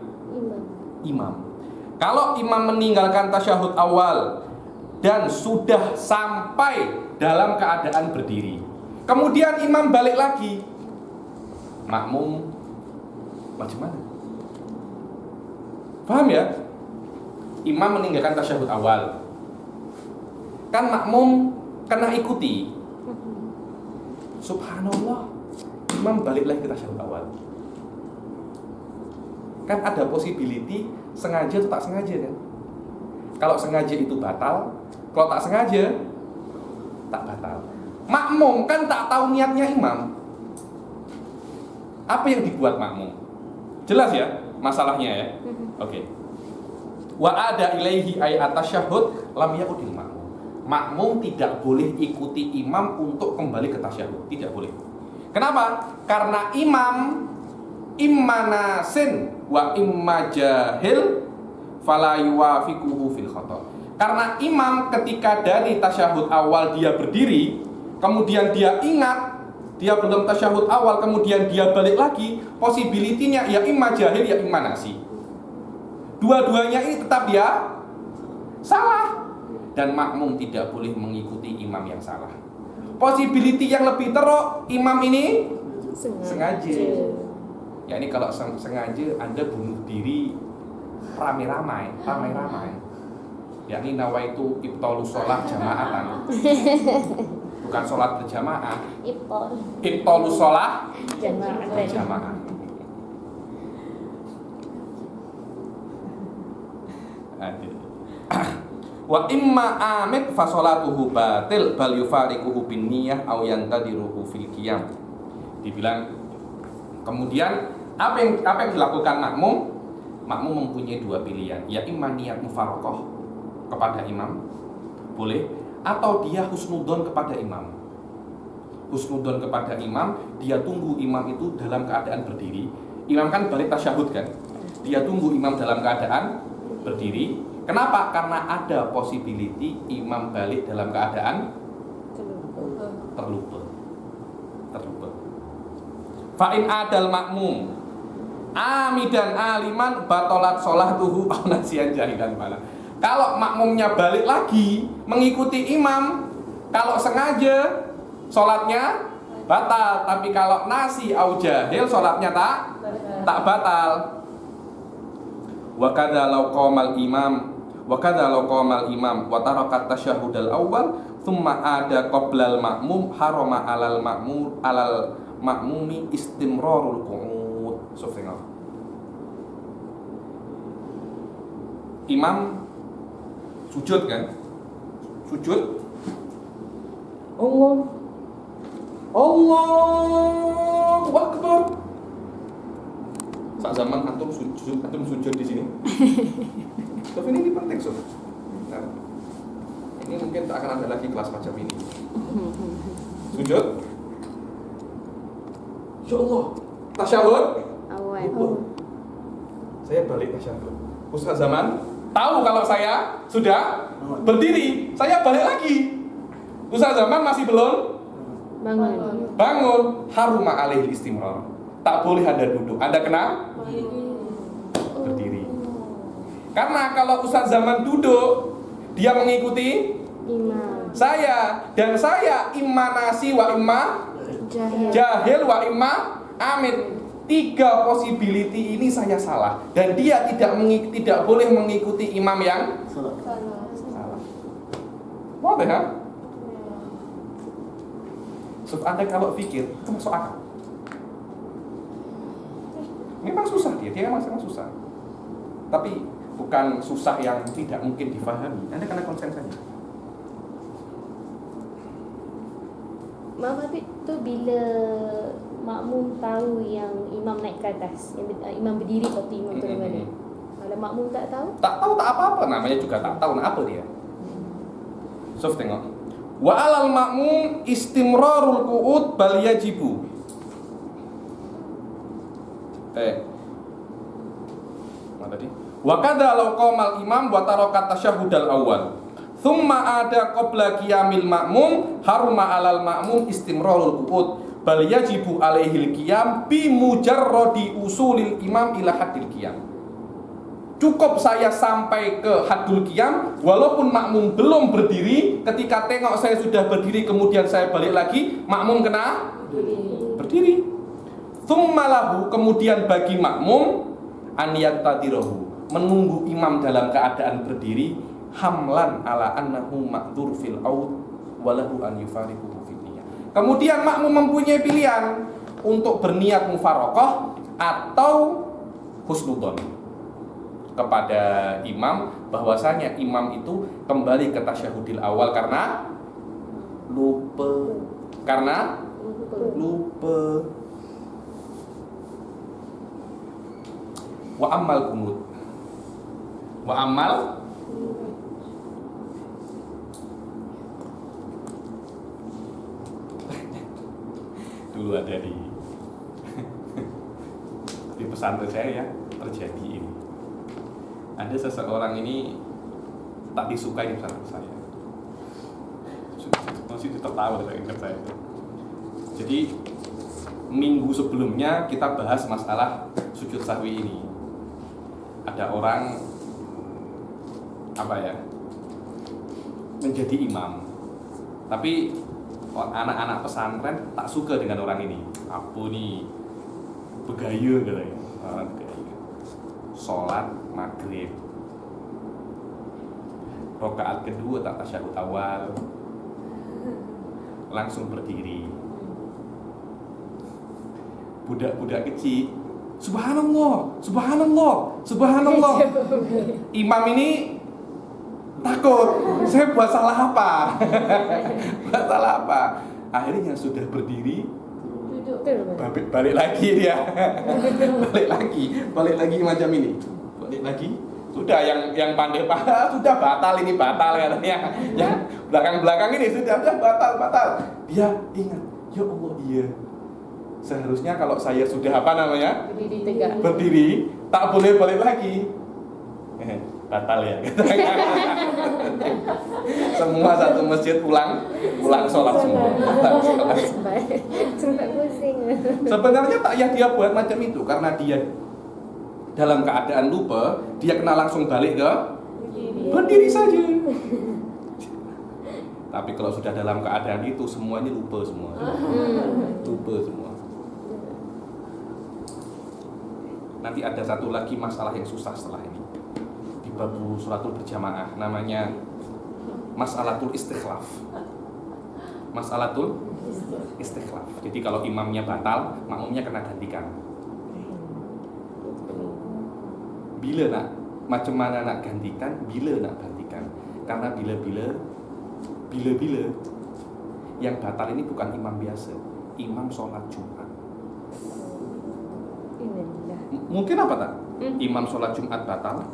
imam. Kalau imam meninggalkan tasyahud awal dan sudah sampai dalam keadaan berdiri, kemudian imam balik lagi, makmum macam mana? Paham ya? Imam meninggalkan tasyahud awal, kan makmum kena ikuti. Subhanallah, imam balik lagi ke tasyahud awal. Kan ada possibility sengaja atau tak sengaja kan? Kalau sengaja itu batal, kalau tak sengaja tak batal. Makmum kan tak tahu niatnya imam. Apa yang dibuat makmum? Jelas ya masalahnya ya. Oke. Wa ada ilaihi ay atasyahud lam yaudil makmum. Makmum tidak boleh ikuti imam untuk kembali ke tasyahud, tidak boleh. Kenapa? Karena imam imma nasin wa imma jahil fala yuwafiquhu fil khata. Karena imam ketika dari tasyahud awal dia berdiri, kemudian dia ingat, dia belum tasyahud awal, kemudian dia balik lagi, possibility-nya ya imma jahil ya imma nasi. Dua-duanya ini tetap dia salah, dan makmum tidak boleh mengikuti imam yang salah. Possibility yang lebih teruk, imam ini sengaja. Ya ini kalau sengaja Anda bunuh diri ramai-ramai. Yakni nawaitu ibtalu sholat jamaatan. Bukan sholat berjamaah. Ibtalu sholat jamaah. Wa imma amit fa sholatuhu batil bal yufariquhu bin niyyah aw yantadiruhu fil qiyam. Dibilang kemudian apa yang dilakukan makmum? Makmum mempunyai dua pilihan, ya imma niat mufaraqah kepada imam, boleh, atau dia husnudon kepada imam. Husnudon kepada imam, dia tunggu imam itu dalam keadaan berdiri. Imam kan balik tasyahud kan? Dia tunggu imam dalam keadaan berdiri. Kenapa? Karena ada possibility imam balik dalam keadaan terlupa. Fa'in adal makmum amidan aliman batolat sholatuhu aw nasiyan jahilan bala. Kalau makmumnya balik lagi mengikuti imam, kalau sengaja sholatnya batal, tapi kalau nasi au jahil sholatnya tak batal. Wa kadza law qamal imam wa tarakat tasyahudal awal thumma ada qoblal makmum harama alal makmumi istimrarul qu'ud. Sufyan. Imam sujud kan? Sujud. Allahu Akbar. Saat zaman antum sujud di sini. Sof, ini penting, Sof. Nah, ini mungkin tak akan ada lagi kelas macam ini. Sujud. Insyaallah. Tasyahud Awal. Saya balik tasyahud. Ustaz Zaman tahu kalau saya sudah berdiri, saya balik lagi. Ustaz Zaman masih belum bangun. Haruma alaihil istimrar. Tak boleh Anda duduk. Anda kena berdiri. Karena kalau Ustaz Zaman duduk, dia mengikuti Imam. saya, dan saya imma nasi wa imma jahil wa imma amit. 3 possibility ini saya salah, dan dia tidak boleh mengikuti imam yang salah. Boleh ya? So, Anda kalau pikir itu masuk akal. Memang susah dia memang susah. Tapi bukan susah yang tidak mungkin difahami. Anda kena konsen saja. Mama tu bila makmum tahu yang imam naik ke atas, yang imam berdiri waktu imam turun balik. Kalau makmum tak tahu? Tak tahu tak apa-apa, namanya juga tak tahu nak apa dia. Sof, tengok. Wa alal makmum istimrarul qu'ud bal yajibu. Mana tadi? Wa kadza law qamal imam wa taraka tasyahudal awal. Thumma ada qabla qiyamil makmum haruma alal makmum istimrarul qu'ud bal yajibu alaihil qiyam bi mujarradi usulil imam ila haddil qiyam. Cukup saya sampai ke haddul qiyam walaupun makmum belum berdiri, ketika tengok saya sudah berdiri kemudian saya balik lagi, makmum kena berdiri. Thumma lahu, kemudian bagi makmum an yattadirahu, menunggu imam dalam keadaan berdiri, hamlan ala annahu ma'dzur fil aud walahu an yufariquhu fil niyyah. Kemudian makmum mempunyai pilihan untuk berniat mufaraqah atau husnudzon kepada imam, bahwasanya imam itu kembali ke tasyahudil awal karena lupa. Wa ammal qunut. Dulu dulu ada di di pesantren saya ya, terjadi ini. Ada seseorang ini tak disukai di pesantren saya. Masih tertawa dari ingat saya. Jadi minggu sebelumnya kita bahas masalah sujud sahwi ini. Ada orang menjadi imam, tapi anak-anak pesantren tak suka dengan orang ini. Apa nih begaya katanya, sholat maghrib rakaat kedua tak tasyahud awal langsung berdiri. Budak-budak kecil, subhanallah, subhanallah, subhanallah. Imam ini takut, saya buat salah apa? Buat salah apa? Akhirnya sudah berdiri, balik lagi dia, balik lagi macam ini, balik lagi. Sudah yang pandai-pandai sudah batal ini batal katanya. Yang belakang-belakang ini sudah batal. Dia ingat, ya Allah iya. Seharusnya kalau saya sudah berdiri tegak, berdiri tak boleh balik lagi. Batal ya. Semua satu masjid pulang sholat semua. Sempat pusing. Sebenarnya tak ya dia buat macam itu karena dia dalam keadaan lupa, dia kena langsung balik ke berdiri saja. Tapi kalau sudah dalam keadaan itu semuanya lupa semua. Lupa semua. Nanti ada satu lagi masalah yang susah setelah ini di bab sholatul berjamaah, namanya mas'alatul istikhlaf. Mas'alatul istikhlaf. Jadi kalau imamnya batal, makmumnya kena gantikan. Bila macam mana nak gantikan, bila nak gantikan. Karena bila yang batal ini bukan imam biasa, imam sholat Jumat. Mungkin apa tak? Imam sholat Jumat batal.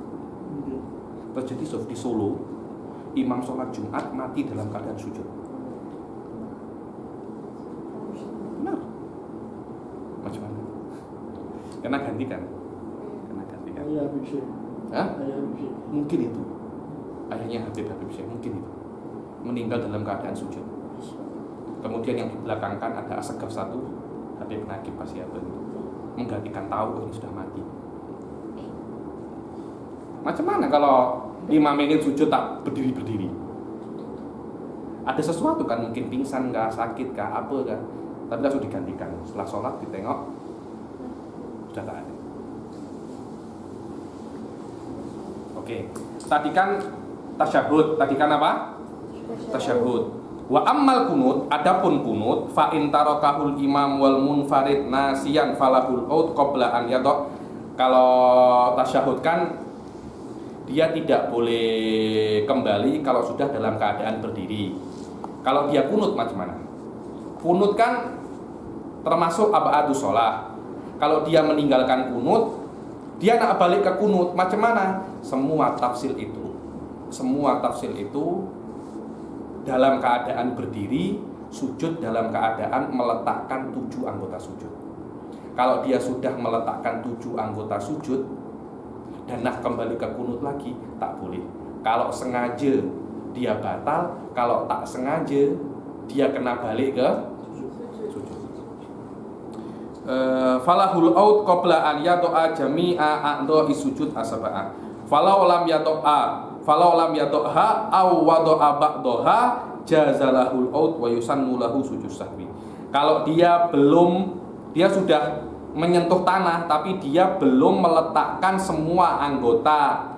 Terjadi di Solo, imam sholat Jumat mati dalam keadaan sujud. Benar? Macam mana? Kena gantikan. Hah? Mungkin itu. Ayahnya Habib Syekh, mungkin itu. Meninggal dalam keadaan sujud. Kemudian yang dibelakangkan ada asegaf satu, Habib Nagib Pasiaban, menggantikan tahu ini sudah mati. Macam mana kalau imam ini sujud tak berdiri? Ada sesuatu kan, mungkin pingsan kah, sakit kah, apa kah, tapi langsung digantikan. Setelah sholat ditengok sudah tak ada. Oke, tadi kan tasyahud, tadi kan apa? Tasyahud. Wa ammal kunut, adapun kunut, fa in tarakahul imam wal munfarid nasiyan falahul out qabla an yadok. Kalau tasyahud kan dia tidak boleh kembali kalau sudah dalam keadaan berdiri. Kalau dia kunut macam mana? Kunut kan termasuk abadus sholah. Kalau dia meninggalkan kunut, dia nak balik ke kunut macam mana? Semua tafsil itu dalam keadaan berdiri, sujud dalam keadaan meletakkan 7 anggota sujud. Kalau dia sudah meletakkan 7 anggota sujud dan nak kembali ke kunut lagi, tak boleh. Kalau sengaja dia batal, kalau tak sengaja dia kena balik ke sujud. Falahul out qabla an yato'a jami'a a'dha'i sujud asaba'ah. Falau lam yato'a aw wado'a ba'doha jazalahul out wa yusannu lahu sujud sahwi. Kalau dia sudah menyentuh tanah tapi dia belum meletakkan semua anggota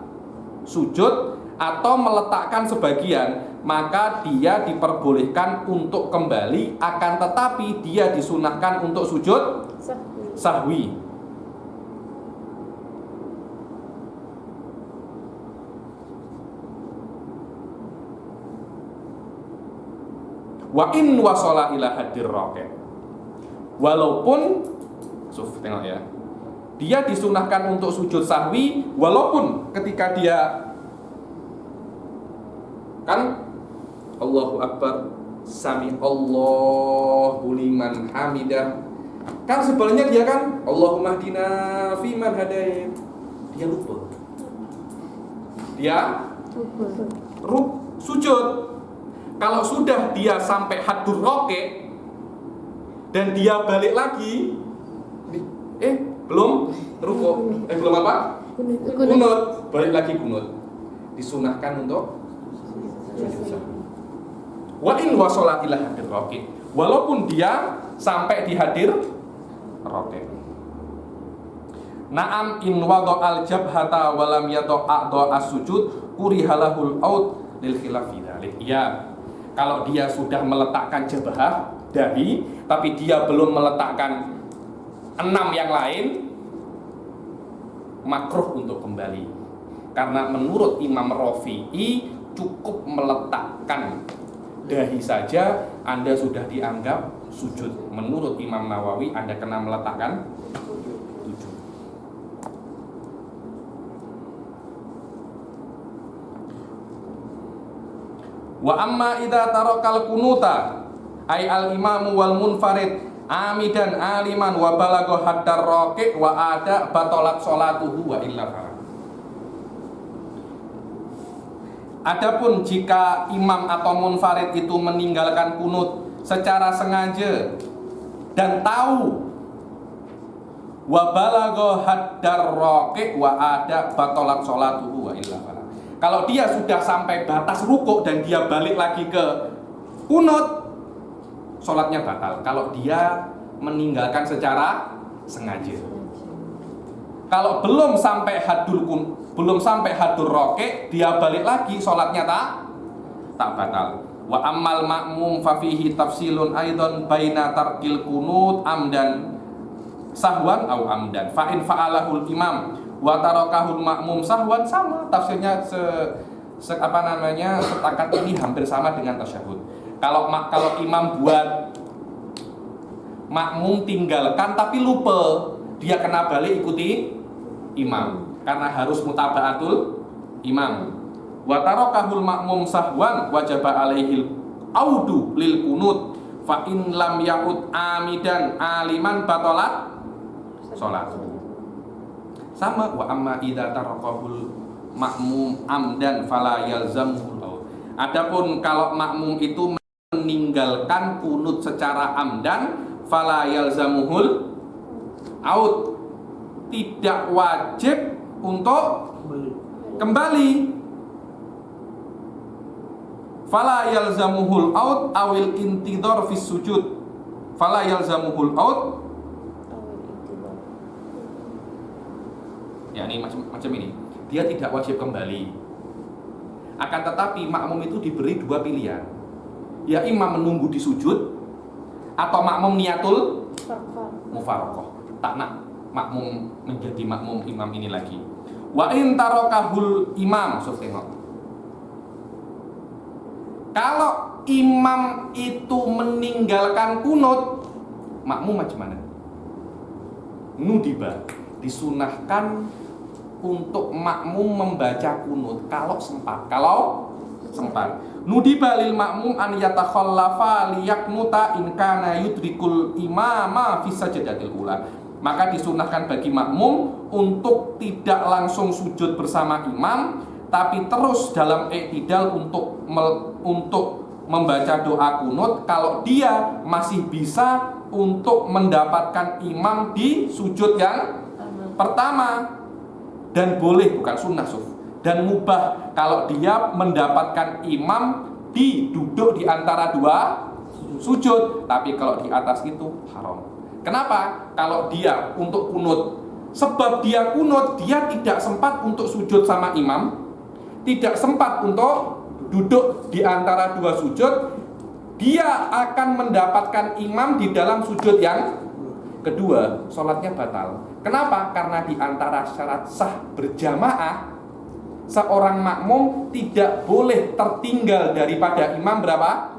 sujud atau meletakkan sebagian, maka dia diperbolehkan untuk kembali, akan tetapi dia disunahkan untuk sujud sahwi. Wa in wasala ila hadir raqib. Walaupun tengok ya, dia disunahkan untuk sujud sahwi walaupun ketika dia kan Allahu Akbar, sami Allahu liman hamidah, Kan sebenarnya dia kan Allahumma hdina fiman hadait. Dia lupa. Dia sujud. Kalau sudah dia sampai hadur roke dan dia balik lagi, belum ruko, belum apa? Kunut, balik lagi kunut. Disunahkan untuk sujud sahwi. Wa in wasala ila hadir roke, walaupun dia sampai di hadir roke. Naam in wado al jabhata walam yado a'do as-sujud kurihalahul out lil khilafi dzalik. Ya, kalau dia sudah meletakkan jabhah dahi tapi dia belum meletakkan 6 yang lain, makruh untuk kembali. Karena menurut Imam Rafi'i cukup meletakkan dahi saja Anda sudah dianggap sujud. Menurut Imam Nawawi Anda kena meletakkan 7. Wa amma idza tarakal kunuta ay al imamu wal munfarid amidan aliman wa balagha haddar raqi wa ada batalat sholatuhu wa illa fara. Adapun jika imam atau munfarid itu meninggalkan kunut secara sengaja dan tahu wa balagha haddar raqi wa ada batalat sholatuhu wa illa fara. Kalau dia sudah sampai batas rukuk dan dia balik lagi ke kunut, sholatnya batal. Kalau dia meninggalkan secara sengaja. Kalau belum sampai hadur roke, dia balik lagi, sholatnya tak batal. Wa ammal ma'mum fa fihi tafsilun aidan baina tarkil kunut amdan sahwan au amdan. Fa in fa'alahul imam wa tarakahul ma'mum sahwan, sama tafsirnya setakat ini hampir sama dengan tasyahud. Kalau imam buat makmum tinggalkan tapi lupa, dia kena balik ikuti imam karena harus mutaba'atul imam. Wa tarakahul ma'mum sahwan wajaba alaihil audu lil kunut fa in lam ya'ud amidan aliman batalat sholatu. Sama wa amma idza tarakahul makmum amdan fala yalzamuhul out. Adapun kalau makmum itu meninggalkan kunut secara amdan fala yalzamuhul out, tidak wajib untuk kembali. Fala yalzamuhul out awil intidhar fis sujud. Fala yalzamuhul out, ya ini macam ini, dia tidak wajib kembali. Akan tetapi makmum itu diberi 2 pilihan. Ya imam menunggu di sujud atau makmum niatul mufaraqah. Tak nak makmum menjadi makmum imam ini lagi. Wa in tarakahul imam, tengok. Kalau imam itu meninggalkan kunut, makmum macam mana? Nudiba, disunahkan untuk makmum membaca kunut kalau sempat. Nudiba lil makmum an yatakhallafa liyaqnuta in kana yudrikul imama fi sajdatil ula. Maka disunahkan bagi makmum untuk tidak langsung sujud bersama imam, tapi terus dalam i'tidal untuk membaca doa kunut kalau dia masih bisa untuk mendapatkan imam di sujud yang pertama. Dan boleh, bukan sunnah dan mubah kalau dia mendapatkan imam duduk di antara 2 sujud, tapi kalau di atas itu haram. Kenapa? Kalau dia untuk kunut, sebab dia kunut, dia tidak sempat untuk sujud sama imam, tidak sempat untuk duduk di antara 2 sujud, dia akan mendapatkan imam di dalam sujud yang kedua, sholatnya batal. Kenapa? Karena di antara syarat sah berjamaah, seorang makmum tidak boleh tertinggal daripada imam berapa?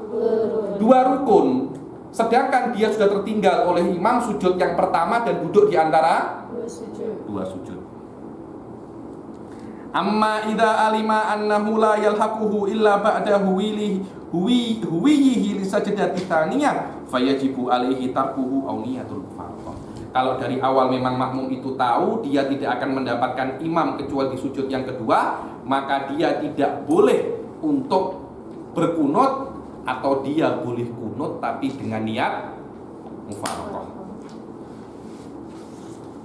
2 rukun. Sedangkan dia sudah tertinggal oleh imam sujud yang pertama dan duduk di antara 2 sujud. Amma idza alima annahu la yalhaquhu illa ba'da huwiyihi li sajdati tsaniyah fayajibu alaihi tarkuhu aw niyatul farq. Kalau dari awal memang makmum itu tahu dia tidak akan mendapatkan imam kecuali di sujud yang kedua, maka dia tidak boleh untuk berkunut, atau dia boleh kunut tapi dengan niat mufaraqah.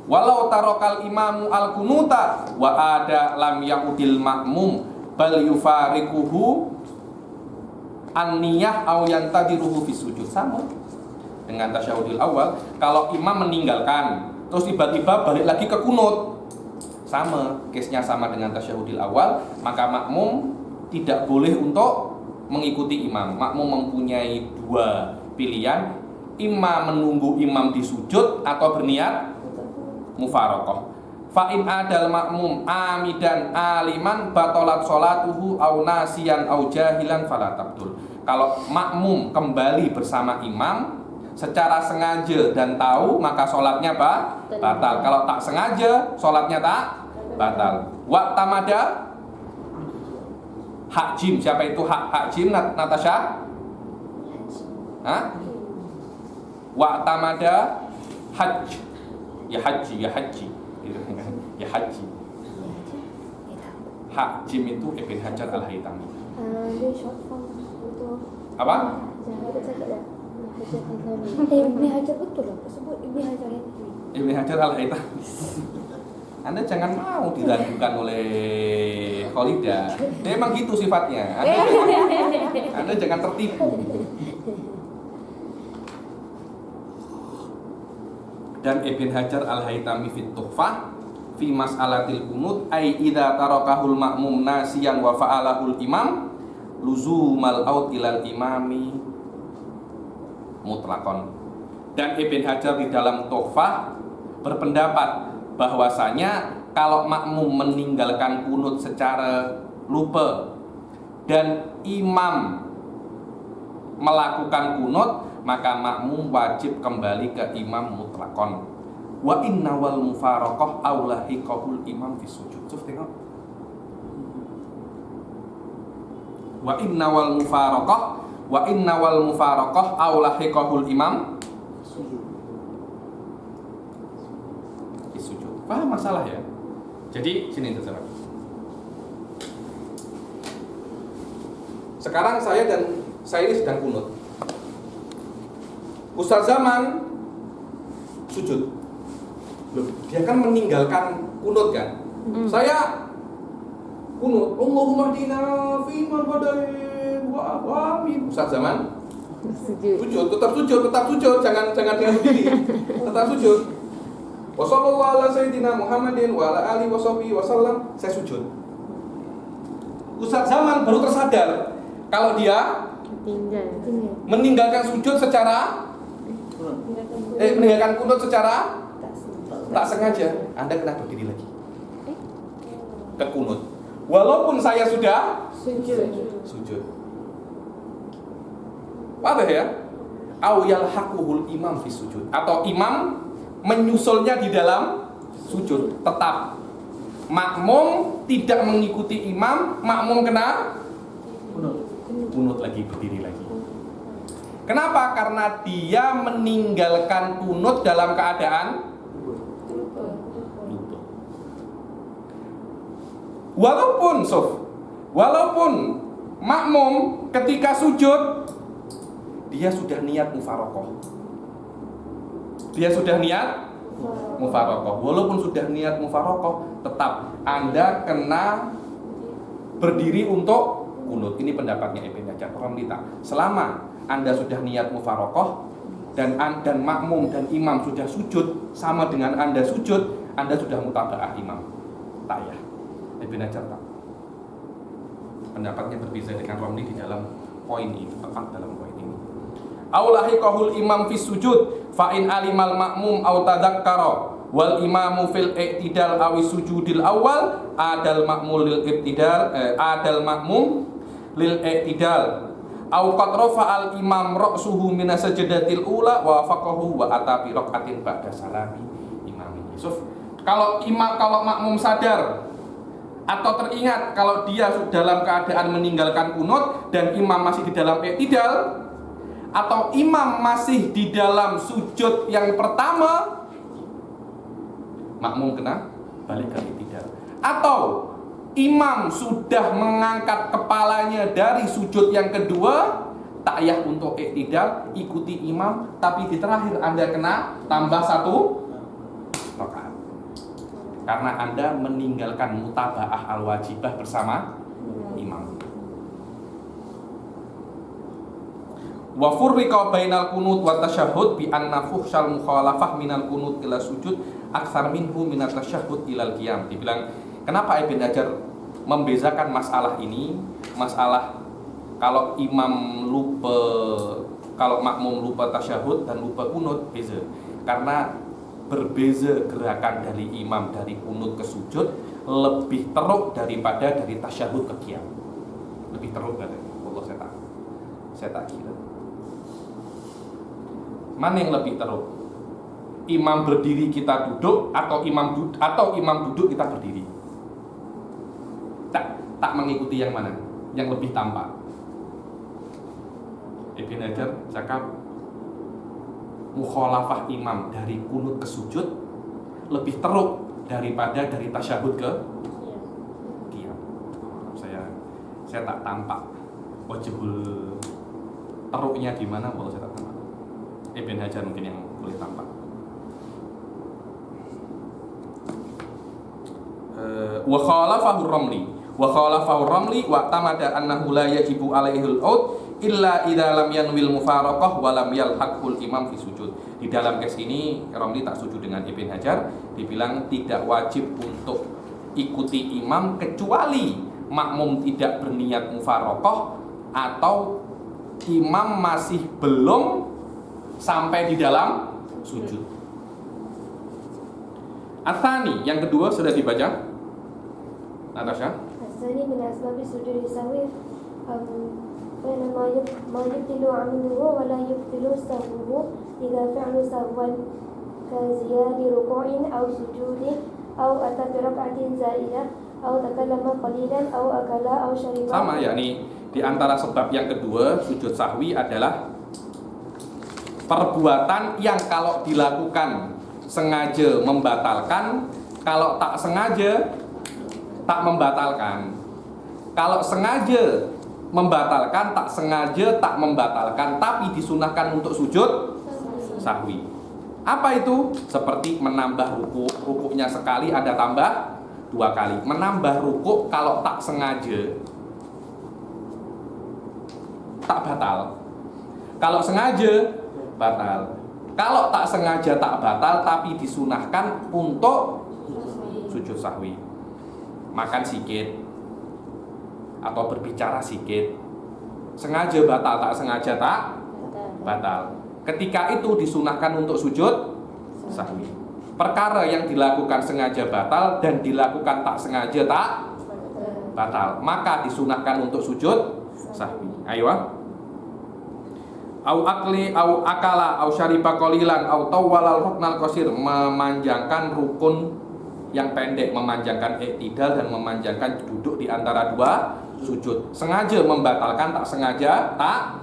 Walau tarokal imamu al kunuta wa ada lam yaudil makmum bal yufariquhu an-niyah aw yantadiruhu fi sujud. Sama dengan tasyahudil awal, kalau imam meninggalkan terus tiba-tiba balik lagi ke kunut, sama case-nya sama dengan tasyahudil awal, maka makmum tidak boleh untuk mengikuti imam. Makmum mempunyai dua pilihan, imam menunggu imam di sujud atau berniat mufaraqah. Fa in adal makmum amidan aliman batalat sholatuhu au nasiyan au jahilan fala tabtul. Kalau makmum kembali bersama imam secara sengaja dan tahu, maka sholatnya batal. Kalau tak sengaja, sholatnya tak batal. Wa tamada hak jim. Siapa itu hak jim, Natasha? Hah? Wa tamada hajj. Ya haji. Ya haji. Hak jim itu Ibn Hajar Al-Haytami. Dia short form untuk Apa? Kita cakap dah Ibn Hajar betul lah sebut Ibn Hajar Ibn Hajar Al-Haytami. Anda jangan mau diragukan oleh Kholidah. Memang gitu sifatnya. Anda jangan tertipu. Dan Ibn Hajar Al-Haytami fit Tuhfah fi mas'alatil kunut ai idza tarakahul ma'mum nasiyan wa fa'alahul imam luzumal aut ilal imami mutlaqan. Dan Ibn Hajar di dalam Tuhfah berpendapat bahwasanya kalau makmum meninggalkan kunut secara lupa dan imam melakukan kunut, maka makmum wajib kembali ke imam mutlaqan. Wa inna wal mufaraqah aulahiqahul imam fi sujud. Coba tengok. Wa inna wal mufaraqah aulahiqahul imam fi sujud. Paham masalah ya? Jadi sini terserah. Sekarang saya ini sedang kunut. Ustaz Zaman sujud. Loh, dia kan meninggalkan kunut kan? Saya kunut. Allahumma hdina fi man hadain wa amin. Ustaz Zaman sujud, tetap sujud, jangan dengan berdiri. Tetap sujud. Wa sallallahu ala sayyidina Muhammadin wa ala alihi washabihi wasallam. Saya sujud. Ustaz Zaman baru tersadar kalau dia meninggalkan sujud secara meninggalkan kunut secara tak sengaja. Anda kena berdiri lagi ke kunut walaupun saya sudah sujud. Paham ya? Au yalhaquhul imam fi sujud, atau imam menyusulnya di dalam sujud. Tetap makmum tidak mengikuti imam, makmum kena kunut lagi, berdiri lagi. Kenapa? Karena dia meninggalkan kunut dalam keadaan lupa. Walaupun makmum ketika sujud dia sudah niat mufaraqah. Walaupun sudah niat mufaraqah, tetap Anda kena berdiri untuk kunut. Ini pendapatnya Ibn Hajar. Selama Anda sudah niat mufaraqah dan makmum dan imam sudah sujud sama dengan Anda sujud, Anda sudah mutabaah imam. Tak ya? Ibn Hajar tak. Pendapatnya berbeda dengan Romli di dalam poin ini, tepat dalam poin ini. Aulahiqahul imam fis sujud fa in alimal makmum aw tadzakkara wal imamu fil i'tidal aw sujudil awal adal makmum lil i'tidal au qad rafa'al imam ra'suhu min sajdatil ula wa wafaqahu wa ata bi raqatin ba'da salami imam Yusuf. Kalau makmum sadar atau teringat kalau dia dalam keadaan meninggalkan kunut dan imam masih di dalam i'tidal, atau imam masih di dalam sujud yang pertama, makmum kena balik ke i'tidal. Atau imam sudah mengangkat kepalanya dari sujud yang kedua, ta'yah untuk i'tidal, ikuti imam, tapi di terakhir Anda kena tambah 1 rakaat. Karena Anda meninggalkan mutaba'ah al-wajibah bersama imam. Wa furriqa bainal qunut wa tasyahhud bi anna fuhsyal mukhalafah minal qunut ila sujud aktsar minhu minat tasyahhud ilal qiyam. Dibilang kenapa Ibn Hajar membezakan masalah ini, masalah kalau imam lupa, kalau makmum lupa tasyahud dan lupa kunut, beza. Karena berbeza gerakan dari imam dari kunut ke sujud lebih teruk daripada dari tasyahud ke qiyam. Lebih teruk katanya. Allah saya tak kira. Mana yang lebih teruk? Imam berdiri kita duduk atau imam duduk kita berdiri? Tak mengikuti yang mana? Yang lebih tampak. Ibn Hajar cakap mukhalafah imam dari kunut ke sujud lebih teruk daripada dari tasyahud ke qiyam. Saya tak tampak wajibul teruknya di mana, kalau saya tak tampak. Ibn Hajar mungkin yang boleh tampak. Wa khalafahu Ramli wa tamada annahu la yajibu alaihi al-ud illa idza lam yanwil mufaraqah wa lam yalhaqul imam fi sujud. Di dalam case ini Ramli tak setuju dengan Ibn Hajar, dibilang tidak wajib untuk ikuti imam kecuali makmum tidak berniat mufaraqah atau imam masih belum sampai di dalam sujud. Atsani, yang kedua sudah dibaca Natasha. Atsani min asbab sujud sahwi ma yubtilu amluhu wa la yubtilu sahwuhu idza fa'ala sahwan ka ziyadi ruku'in aw sujudin aw ata bi rak'atin zaidah aw takallama qalilan aw akala aw shariba. Sama, yakni di antara sebab yang kedua sujud sahwi adalah perbuatan yang kalau dilakukan sengaja membatalkan, kalau tak sengaja tak membatalkan. Kalau sengaja membatalkan, tak sengaja tak membatalkan, tapi disunahkan untuk sujud sahwi. Apa itu? Seperti menambah rukuknya sekali ada tambah 2 kali. Menambah rukuk kalau tak sengaja tak batal. Kalau sengaja batal. Kalau tak sengaja tak batal, tapi disunahkan untuk sujud sahwi. Makan sikit atau berbicara sikit, sengaja batal, tak sengaja tak batal. Ketika itu disunahkan untuk sujud sahwi. Perkara yang dilakukan sengaja batal dan dilakukan tak sengaja tak batal, maka disunahkan untuk sujud sahwi. Ayo. Au akli au akala au syariba qalilan au tawwalal ruknal qasir, memanjangkan rukun yang pendek, memanjangkan i'tidal dan memanjangkan duduk di antara 2 sujud. Sengaja membatalkan, tak sengaja tak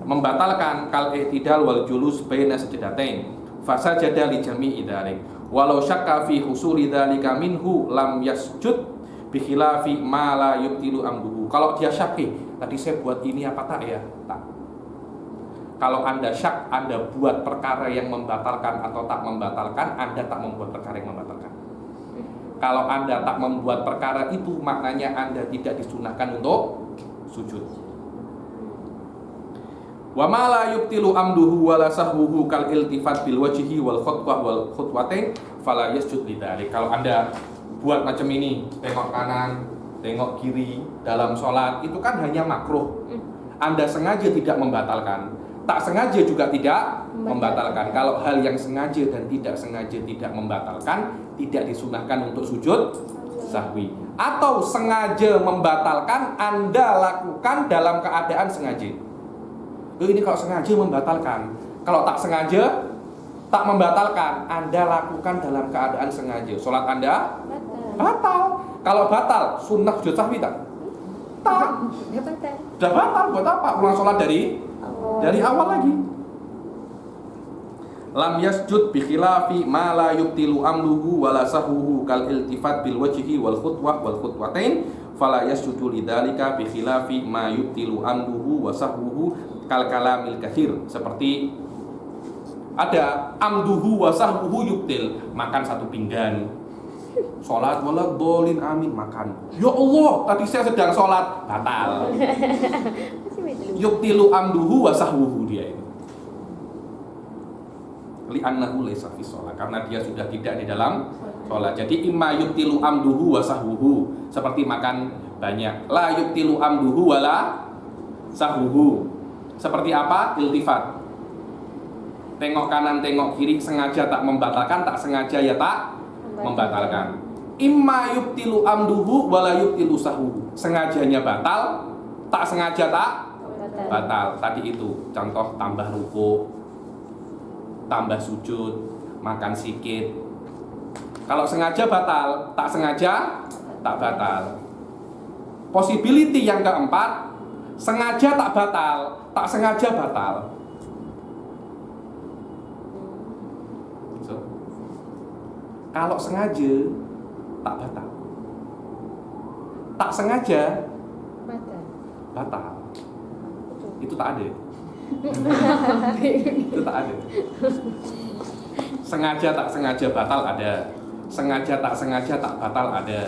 membatalkan. Kal i'tidal wal julus baina sajdatain fasajada li jami'i dzalik walau syakka fi husuli dzalika minhu lam yasjud bi khilafi ma la yubtilu amduhu. Kalau dia syak, tadi saya buat ini apa tak ya? Tak. Kalau Anda syak, Anda buat perkara yang membatalkan atau tak membatalkan, Anda tak membuat perkara yang membatalkan. Kalau Anda tak membuat perkara itu, maknanya Anda tidak disunahkan untuk sujud. Wa ma la yubtilu amduhu wa la sahwuhu kal iltifat bil wajhi wal khutwah wal khutwatain fala yasjud lidzalik. Kalau Anda buat macam ini, tengok kanan, tengok kiri dalam sholat, itu kan hanya makruh. Anda sengaja tidak membatalkan, tak sengaja juga tidak membatalkan. Kalau hal yang sengaja dan tidak sengaja tidak membatalkan, tidak disunahkan untuk sujud sahwi. Atau sengaja membatalkan, Anda lakukan dalam keadaan sengaja. Ini kalau sengaja membatalkan. Kalau tak sengaja tak membatalkan, Anda lakukan dalam keadaan sengaja. Sholat Anda batal. Kalau batal, sunnah sujud sahwi tak? Tak. Sudah batal, buat apa? Ulang sholat dari awal lagi. lam yasjud bi khilafi ma la yubtilu amluhu wala sahuhu kal iltifat bil wajhi wal khutwah wal khutwatain fala yasjudu lidzalika bi khilafi ma yubtilu amluhu wa sahuhu kal kalamil katsir. Seperti ada amduhu wa sahuhu yubtil, makan satu pinggan. Sholat wala dolin amin, makan. Ya Allah, tadi saya sedang sholat, batal. Yubtilu amduhu wa sahuhu, dia itu. Li'annahu laysa fi sholat, karena dia sudah tidak di dalam sholat. Jadi imma yubtilu amduhu wa sahuhu, seperti makan banyak. La yubtilu amduhu wala sahuhu. Seperti apa? Iltifat. Tengok kanan, tengok kiri, sengaja tak membatalkan, tak sengaja ya tak membatalkan. Imma yubtilu amduhu wala yubtilu sahuhu. Sengajanya batal, tak sengaja tak batal. Tadi itu contoh tambah ruku, tambah sujud, makan sikit. Kalau sengaja batal, tak sengaja tak batal. Possibility yang keempat, sengaja tak batal, tak sengaja batal. So, kalau sengaja tak batal, tak sengaja batal. Itu tak ada. Itu tak ada. Sengaja tak sengaja batal ada. Sengaja tak sengaja tak batal ada.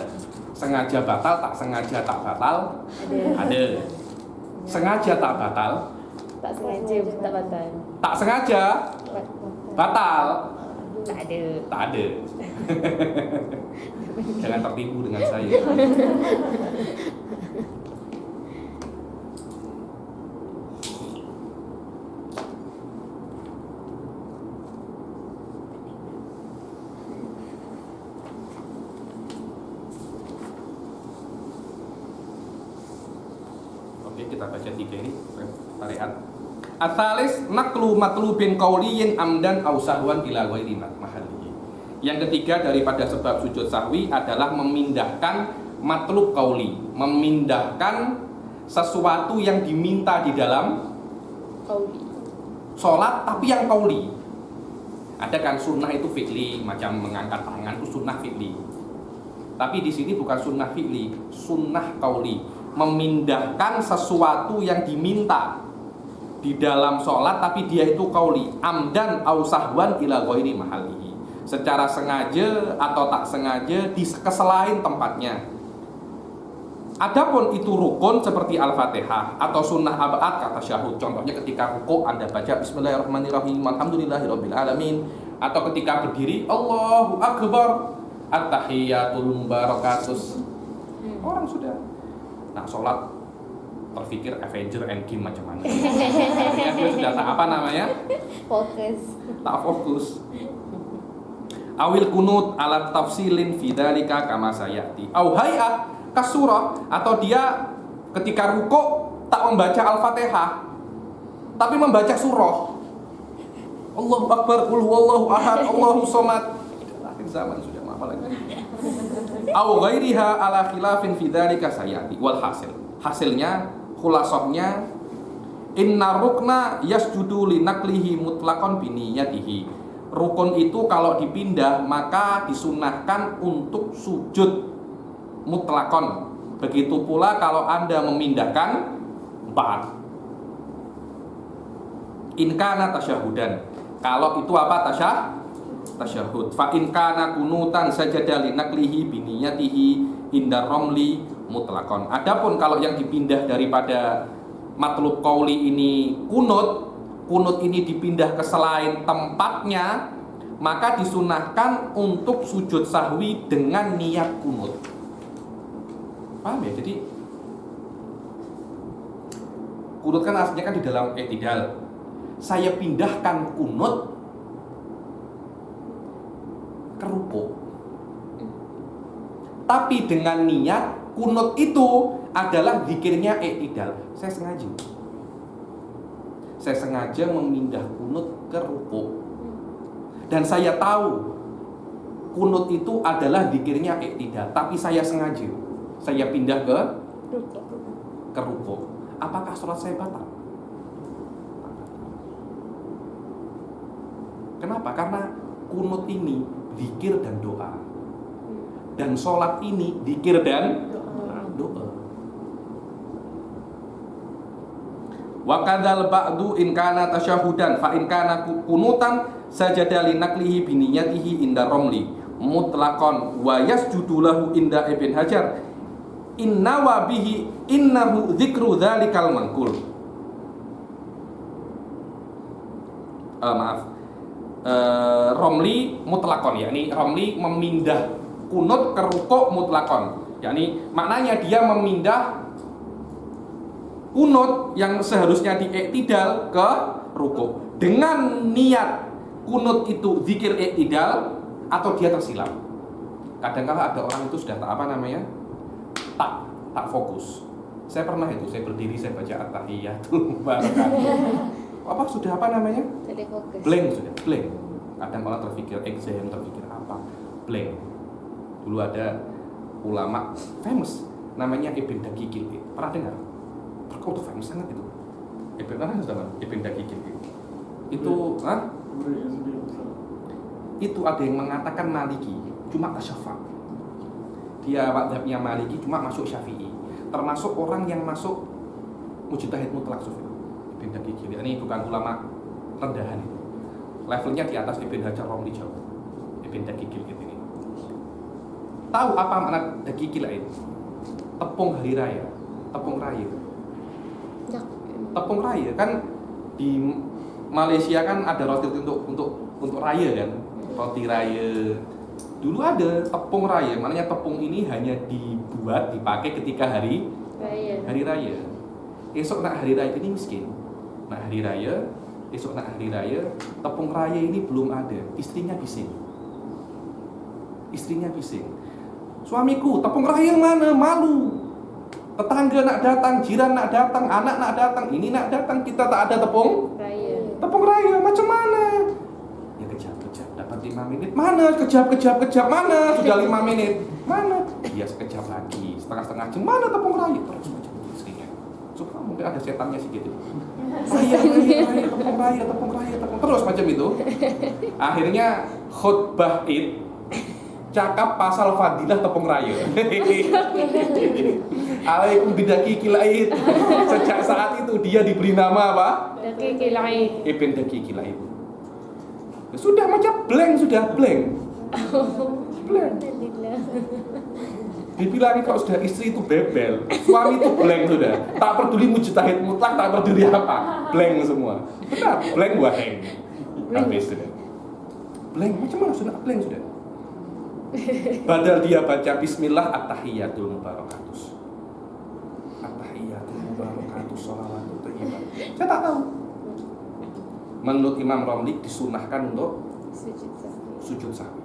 Sengaja batal tak sengaja tak batal ada. Sengaja tak batal, Tak sengaja tak batal. tak sengaja batal, Tak ada. tak ada. Jangan tertipu dengan saya. Oke, kita baca 3 ini. Tariat. Atsalis naqlu matlubin qauliyin amdan aw sahwan ila ghairi mahallihi. Yang ketiga daripada sebab sujud sahwi adalah memindahkan matlub qauli, memindahkan sesuatu yang diminta di dalam Qauli. sholat tapi yang qauli. Ada kan sunnah itu fi'li, macam mengangkat tangan itu sunnah fi'li. Tapi di sini bukan sunnah fi'li, sunnah qauli, memindahkan sesuatu yang diminta di dalam sholat tapi dia itu qauli, amdan au sahwan ila ghairi mahallihi, secara sengaja atau tak sengaja di keselain tempatnya. Adapun itu rukun seperti Al-Fatihah atau sunnah abad kata syahud, contohnya ketika rukuk Anda baca bismillahirrahmanirrahim alhamdulillahirabbil alamin, atau ketika berdiri Allahu akbar at-tahiyatul mubarakatus. Orang sudah sholat terpikir Avenger Endgame macam mana. Artinya dia sudah tak apa namanya? Fokus. Tak fokus. Awil kunut alat tafsilin fidzalika kama sayati. Au hay'ah kasurah, atau dia ketika rukuk tak membaca Al-Fatihah tapi membaca surah. Allahu akbar, qul huwallahu ahad, Allahu somad. Akhir zaman sudah apa lagi. Au ghairiha ala khilafin fidzalika sayati. Wal hasilnya khulasahnya inna rukna yasjudu linaklihi mutlaqan biniyatihi. Rukun itu kalau dipindah maka disunahkan untuk sujud mutlaqan. Begitu pula kalau Anda memindahkan 4. In kana tasyahudan, kalau itu apa tasyahud. Fa in kana kunutan sajada linaklihi biniyatihi indar romli mutlakon. Adapun kalau yang dipindah daripada matlub qauli ini kunut ini dipindah ke selain tempatnya, maka disunahkan untuk sujud sahwi dengan niat kunut. Paham ya? Jadi kunut kan aslinya kan di dalam i'tidal. Saya pindahkan kunut ke rukuk, tapi dengan niat kunut itu adalah zikirnya i'tidal. Saya sengaja memindah kunut ke rukuk, dan saya tahu kunut itu adalah zikirnya i'tidal, tapi saya sengaja saya pindah ke rukuk. Apakah sholat saya batal? Kenapa? Karena kunut ini zikir dan doa. Dan sholat ini zikir dan doa. Wa kadzal ba'du in kana tasyahudan fa in kana kunutan sajada li naklihi bi niyyatihi inda romli mutlaqan wa yasjudu lahu inda Ibn Hajar inna wa bihi innahu dzikru dzalikal manqul. Romli mutlaqan, yakni Romli memindah kunut ke rukuk mutlaqan, yakni maknanya dia memindah kunut yang seharusnya di iktidal ke rukuk dengan niat kunut itu zikir iktidal atau dia tersilap. Kadang-kala ada orang itu sudah tak fokus. Saya pernah itu, saya berdiri, saya baca at-tahiyatul barakatuh. Sudah Tadi fokus. Blank sudah, blank. Kadang orang terpikir exam, terpikir apa, blank. Dulu ada ulama famous namanya Ibn Daqiqil. Pernah dengar? Kau tuh famous sangat itu. Ibn Daqiqil itu, itu ada yang mengatakan Maliki cuma tasyafa. Dia mazhabnya Maliki cuma masuk Syafi'i. Termasuk orang yang masuk mujtahid mutlak sufi. Ibn Daqiqil ini bukan ulama rendahan itu. Levelnya di atas Ibn Hajar Romli jauh. Ibn Daqiqil ini. Tahu apa makna Daqiqil itu? Tepung hari raya, tepung raya. Tepung raya kan di Malaysia kan ada roti untuk raya kan, roti raya. Dulu ada tepung raya, maknanya tepung ini hanya dipakai ketika hari raya. Esok nak hari raya ini miskin. Nak hari raya, esok nak hari raya, tepung raya ini belum ada. Istrinya bising. Suamiku, tepung raya mana? Malu. Tetangga nak datang, jiran nak datang, anak nak datang, ini nak datang, kita tak ada tepung raya, macam mana? Ya kejap, dapat 5 menit. Mana? Kejap, mana? Sudah 5 menit. Mana? Ya sekejap lagi, setengah jam. Mana tepung raya? Terus macam itu istrinya. Supaya mungkin ada setannya sih gitu. Raya, tepung raya, terus macam itu. Akhirnya khutbah Id cakap pasal fadilah tepung raya. Alaikum bidaqiqil aid. Sejak saat itu dia diberi nama apa? Daqiqil aid. Ibn Daqiqil aid. Sudah macam blank. Dibilangin kalau sudah istri itu bebel, suami itu blank sudah. Tak peduli mujtahid mutlak, tak peduli apa, blank semua. Benar, blank waheng. Habis sudah. Blank, macam mana sudah blank sudah? Padahal dia baca bismillah at-tahiyatul mubarakatus. At-tahiyatul mubarakatus sholawatut thayyibah. Saya tak tahu. Menurut Imam Romli disunahkan untuk sujud sahwi.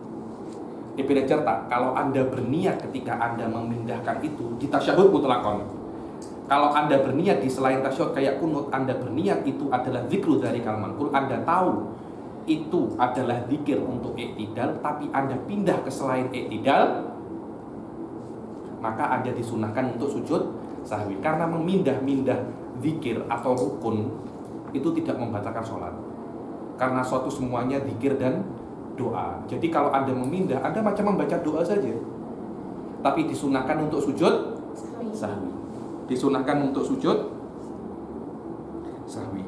Ibn Hajar tak, kalau Anda berniat ketika Anda memindahkan itu di tasyahud mutlaqan. Kalau Anda berniat di selain tasyahud kayak kunut, Anda berniat itu adalah zikru dzalikal manqul, Anda tahu itu adalah zikir untuk iktidal, tapi Anda pindah ke selain iktidal, maka Anda disunahkan untuk sujud sahwi. Karena memindah-mindah zikir atau rukun itu tidak membatalkan sholat, karena suatu semuanya zikir dan doa. Jadi kalau Anda memindah, Anda macam membaca doa saja, tapi disunahkan untuk sujud sahwi. Disunahkan untuk sujud sahwi.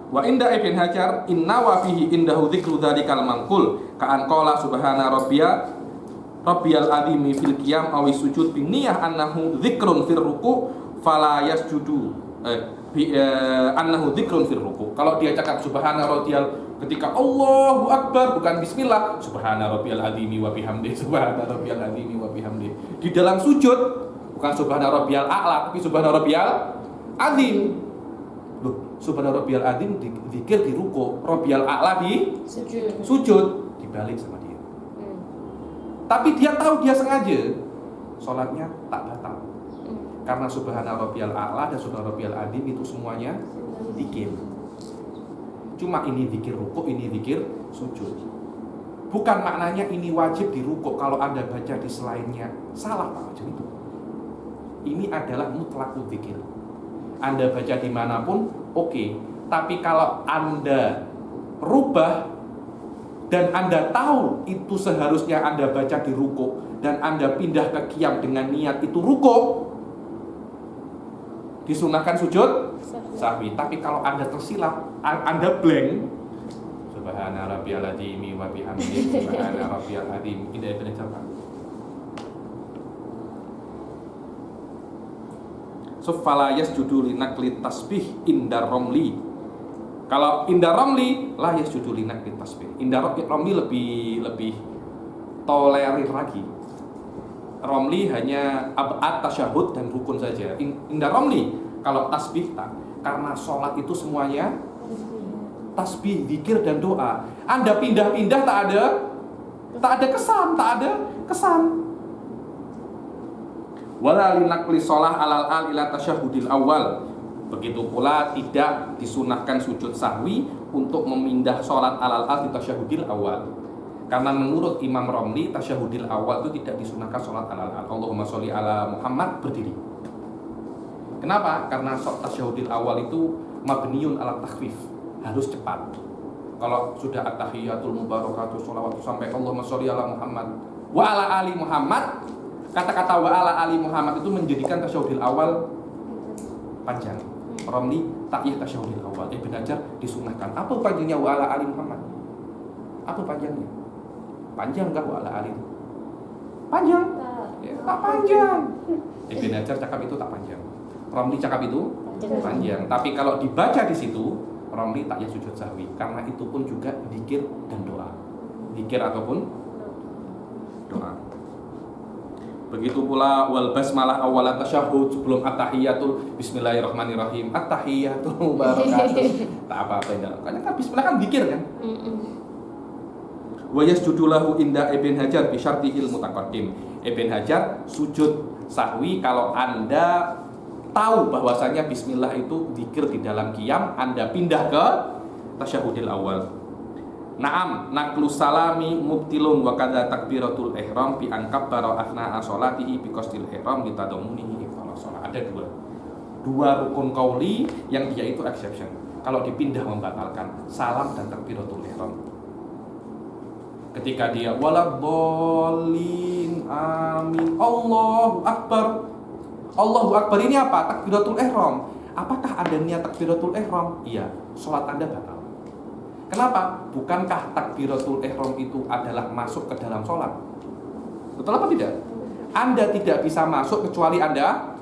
Wa inda Ibn Hajar inna wa fihi indahu dzikru dzalikal manqul ka'an qala subhana rabbiyal azimi fil qiyam aw sujud bi niyyah annahu dzikrun fir ruku' fala yasjudu annahu dzikrun fir ruku'. Kalau dia cakap subhana rabbiyal ketika Allahu akbar, bukan bismillah, subhana rabbiyal azimi wa bihamdi, subhana rabbiyal azimi wa bihamdi. Di dalam sujud bukan subhana rabbiyal a'la, tapi subhana rabbiyal azim. Loh, subhana rabbiyal azim dikir di ruku', rabbiyal a'la di sujud, dibalik sama dia. Tapi dia tahu, dia sengaja, sholatnya tak batal. Karena subhana rabbiyal a'la dan subhana rabbiyal azim itu semuanya dikir. Cuma ini zikir ruku', ini zikir sujud. Bukan maknanya ini wajib di ruku', kalau Anda baca di selainnya salah, Pak, macam itu. Ini adalah mutlakul zikir. Anda baca dimanapun, oke. Tapi kalau Anda rubah dan Anda tahu itu seharusnya Anda baca di ruku dan Anda pindah ke qiyam dengan niat itu ruku, disunahkan sujud sahwi. Tapi kalau Anda tersilap, Anda blank, subhana rabbiyal azim wa bihamdihi subhana rabbiyal azim, tidak benar apa. So fala yasjudu linakli tasbih indar romli. Kalau indar romli la yasjudu linakli tasbih. Indar romli lebih tolerir lagi. Romli hanya ab'ad, tasyahud dan rukun saja. Indar romli kalau tasbih tak, karena sholat itu semuanya tasbih, zikir dan doa. Anda pindah-pindah tak ada kesan. Wala linakli sholah alal al ila tasyahudil awal. Begitu pula tidak disunahkan sujud sahwi untuk memindah sholat alal al di tasyahudil awal. Karena menurut Imam Romli, tasyahudil awal itu tidak disunahkan sholat alal al. Allahumma sholli ala Muhammad, berdiri. Kenapa? Karena tasyahudil awal itu mabniun ala takhfif, harus cepat. Kalau sudah at-tahiyatul mubarakatuh sholawatu sampai Allahumma sholli ala Muhammad wa ala ali Muhammad, kata-kata wa ala ali Muhammad itu menjadikan tasyahudil awal panjang. Romli takyah tasyahudil awal. Ibn Hajar disunahkan. Apa panjangnya wa ala ali Muhammad? Apa panjangnya? Panjang enggak wa ala ali? Panjang? Ya, tak panjang. Ibn Hajar cakap itu tak panjang. Romli cakap itu panjang. Tapi kalau dibaca di situ, Romli takyah sujud sahwi. Karena itu pun juga zikir dan doa. Zikir ataupun doa. Begitu pula wal basmalah awalat tasyahud, sebelum at-tahiyatul bismillahirrahmanirrahim, at-tahiyatul mubarakatuh. Tak apa-apa indah. Karena bismillah kan zikir kan. Wa yasjudu lahu inda Ibn Hajar bi syartihil mutaqaddim. Ibn Hajar sujud sahwi kalau Anda tahu bahwasanya bismillah itu zikir di dalam qiyam, Anda pindah ke tasyahudil awal. Naam, naklu salami mubtilun wa kadza takbiratul ihram bi ankabbara athna'a sholatihi bi qasdil ihram litadamunihi ifdal shalah. Ada dua rukun qauli yang dia itu exception. Kalau dipindah membatalkan salam dan takbiratul ihram. Ketika dia waladhdallin amin Allahu akbar. Allahu akbar ini apa? Takbiratul ihram. Apakah ada niat takbiratul ihram? Iya, salat Anda batal. Kenapa? Bukankah takbiratul ihram itu adalah masuk ke dalam sholat? Betul apa tidak? Anda tidak bisa masuk kecuali Anda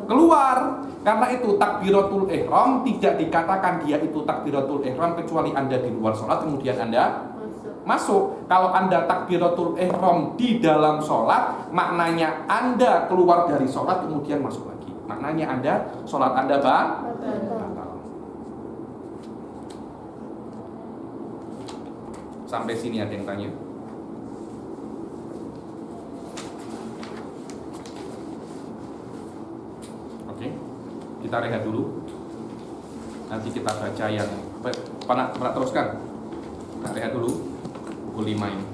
keluar. Karena itu takbiratul ihram tidak dikatakan dia itu takbiratul ihram kecuali Anda di luar sholat kemudian Anda masuk. Kalau Anda takbiratul ihram di dalam sholat, maknanya Anda keluar dari sholat kemudian masuk lagi. Maknanya Anda sholat Anda batal. Sampai sini ada yang tanya? Oke, kita rehat dulu. Nanti kita baca yang pernah teruskan. Kita rehat dulu pukul 5 ini.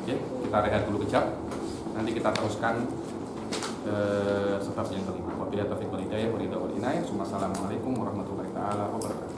Oke, kita rehat dulu kejap. Nanti kita teruskan sebab yang kelima. Wabillahi taufiq wal hidayah. Assalamualaikum warahmatullahi wabarakatuh.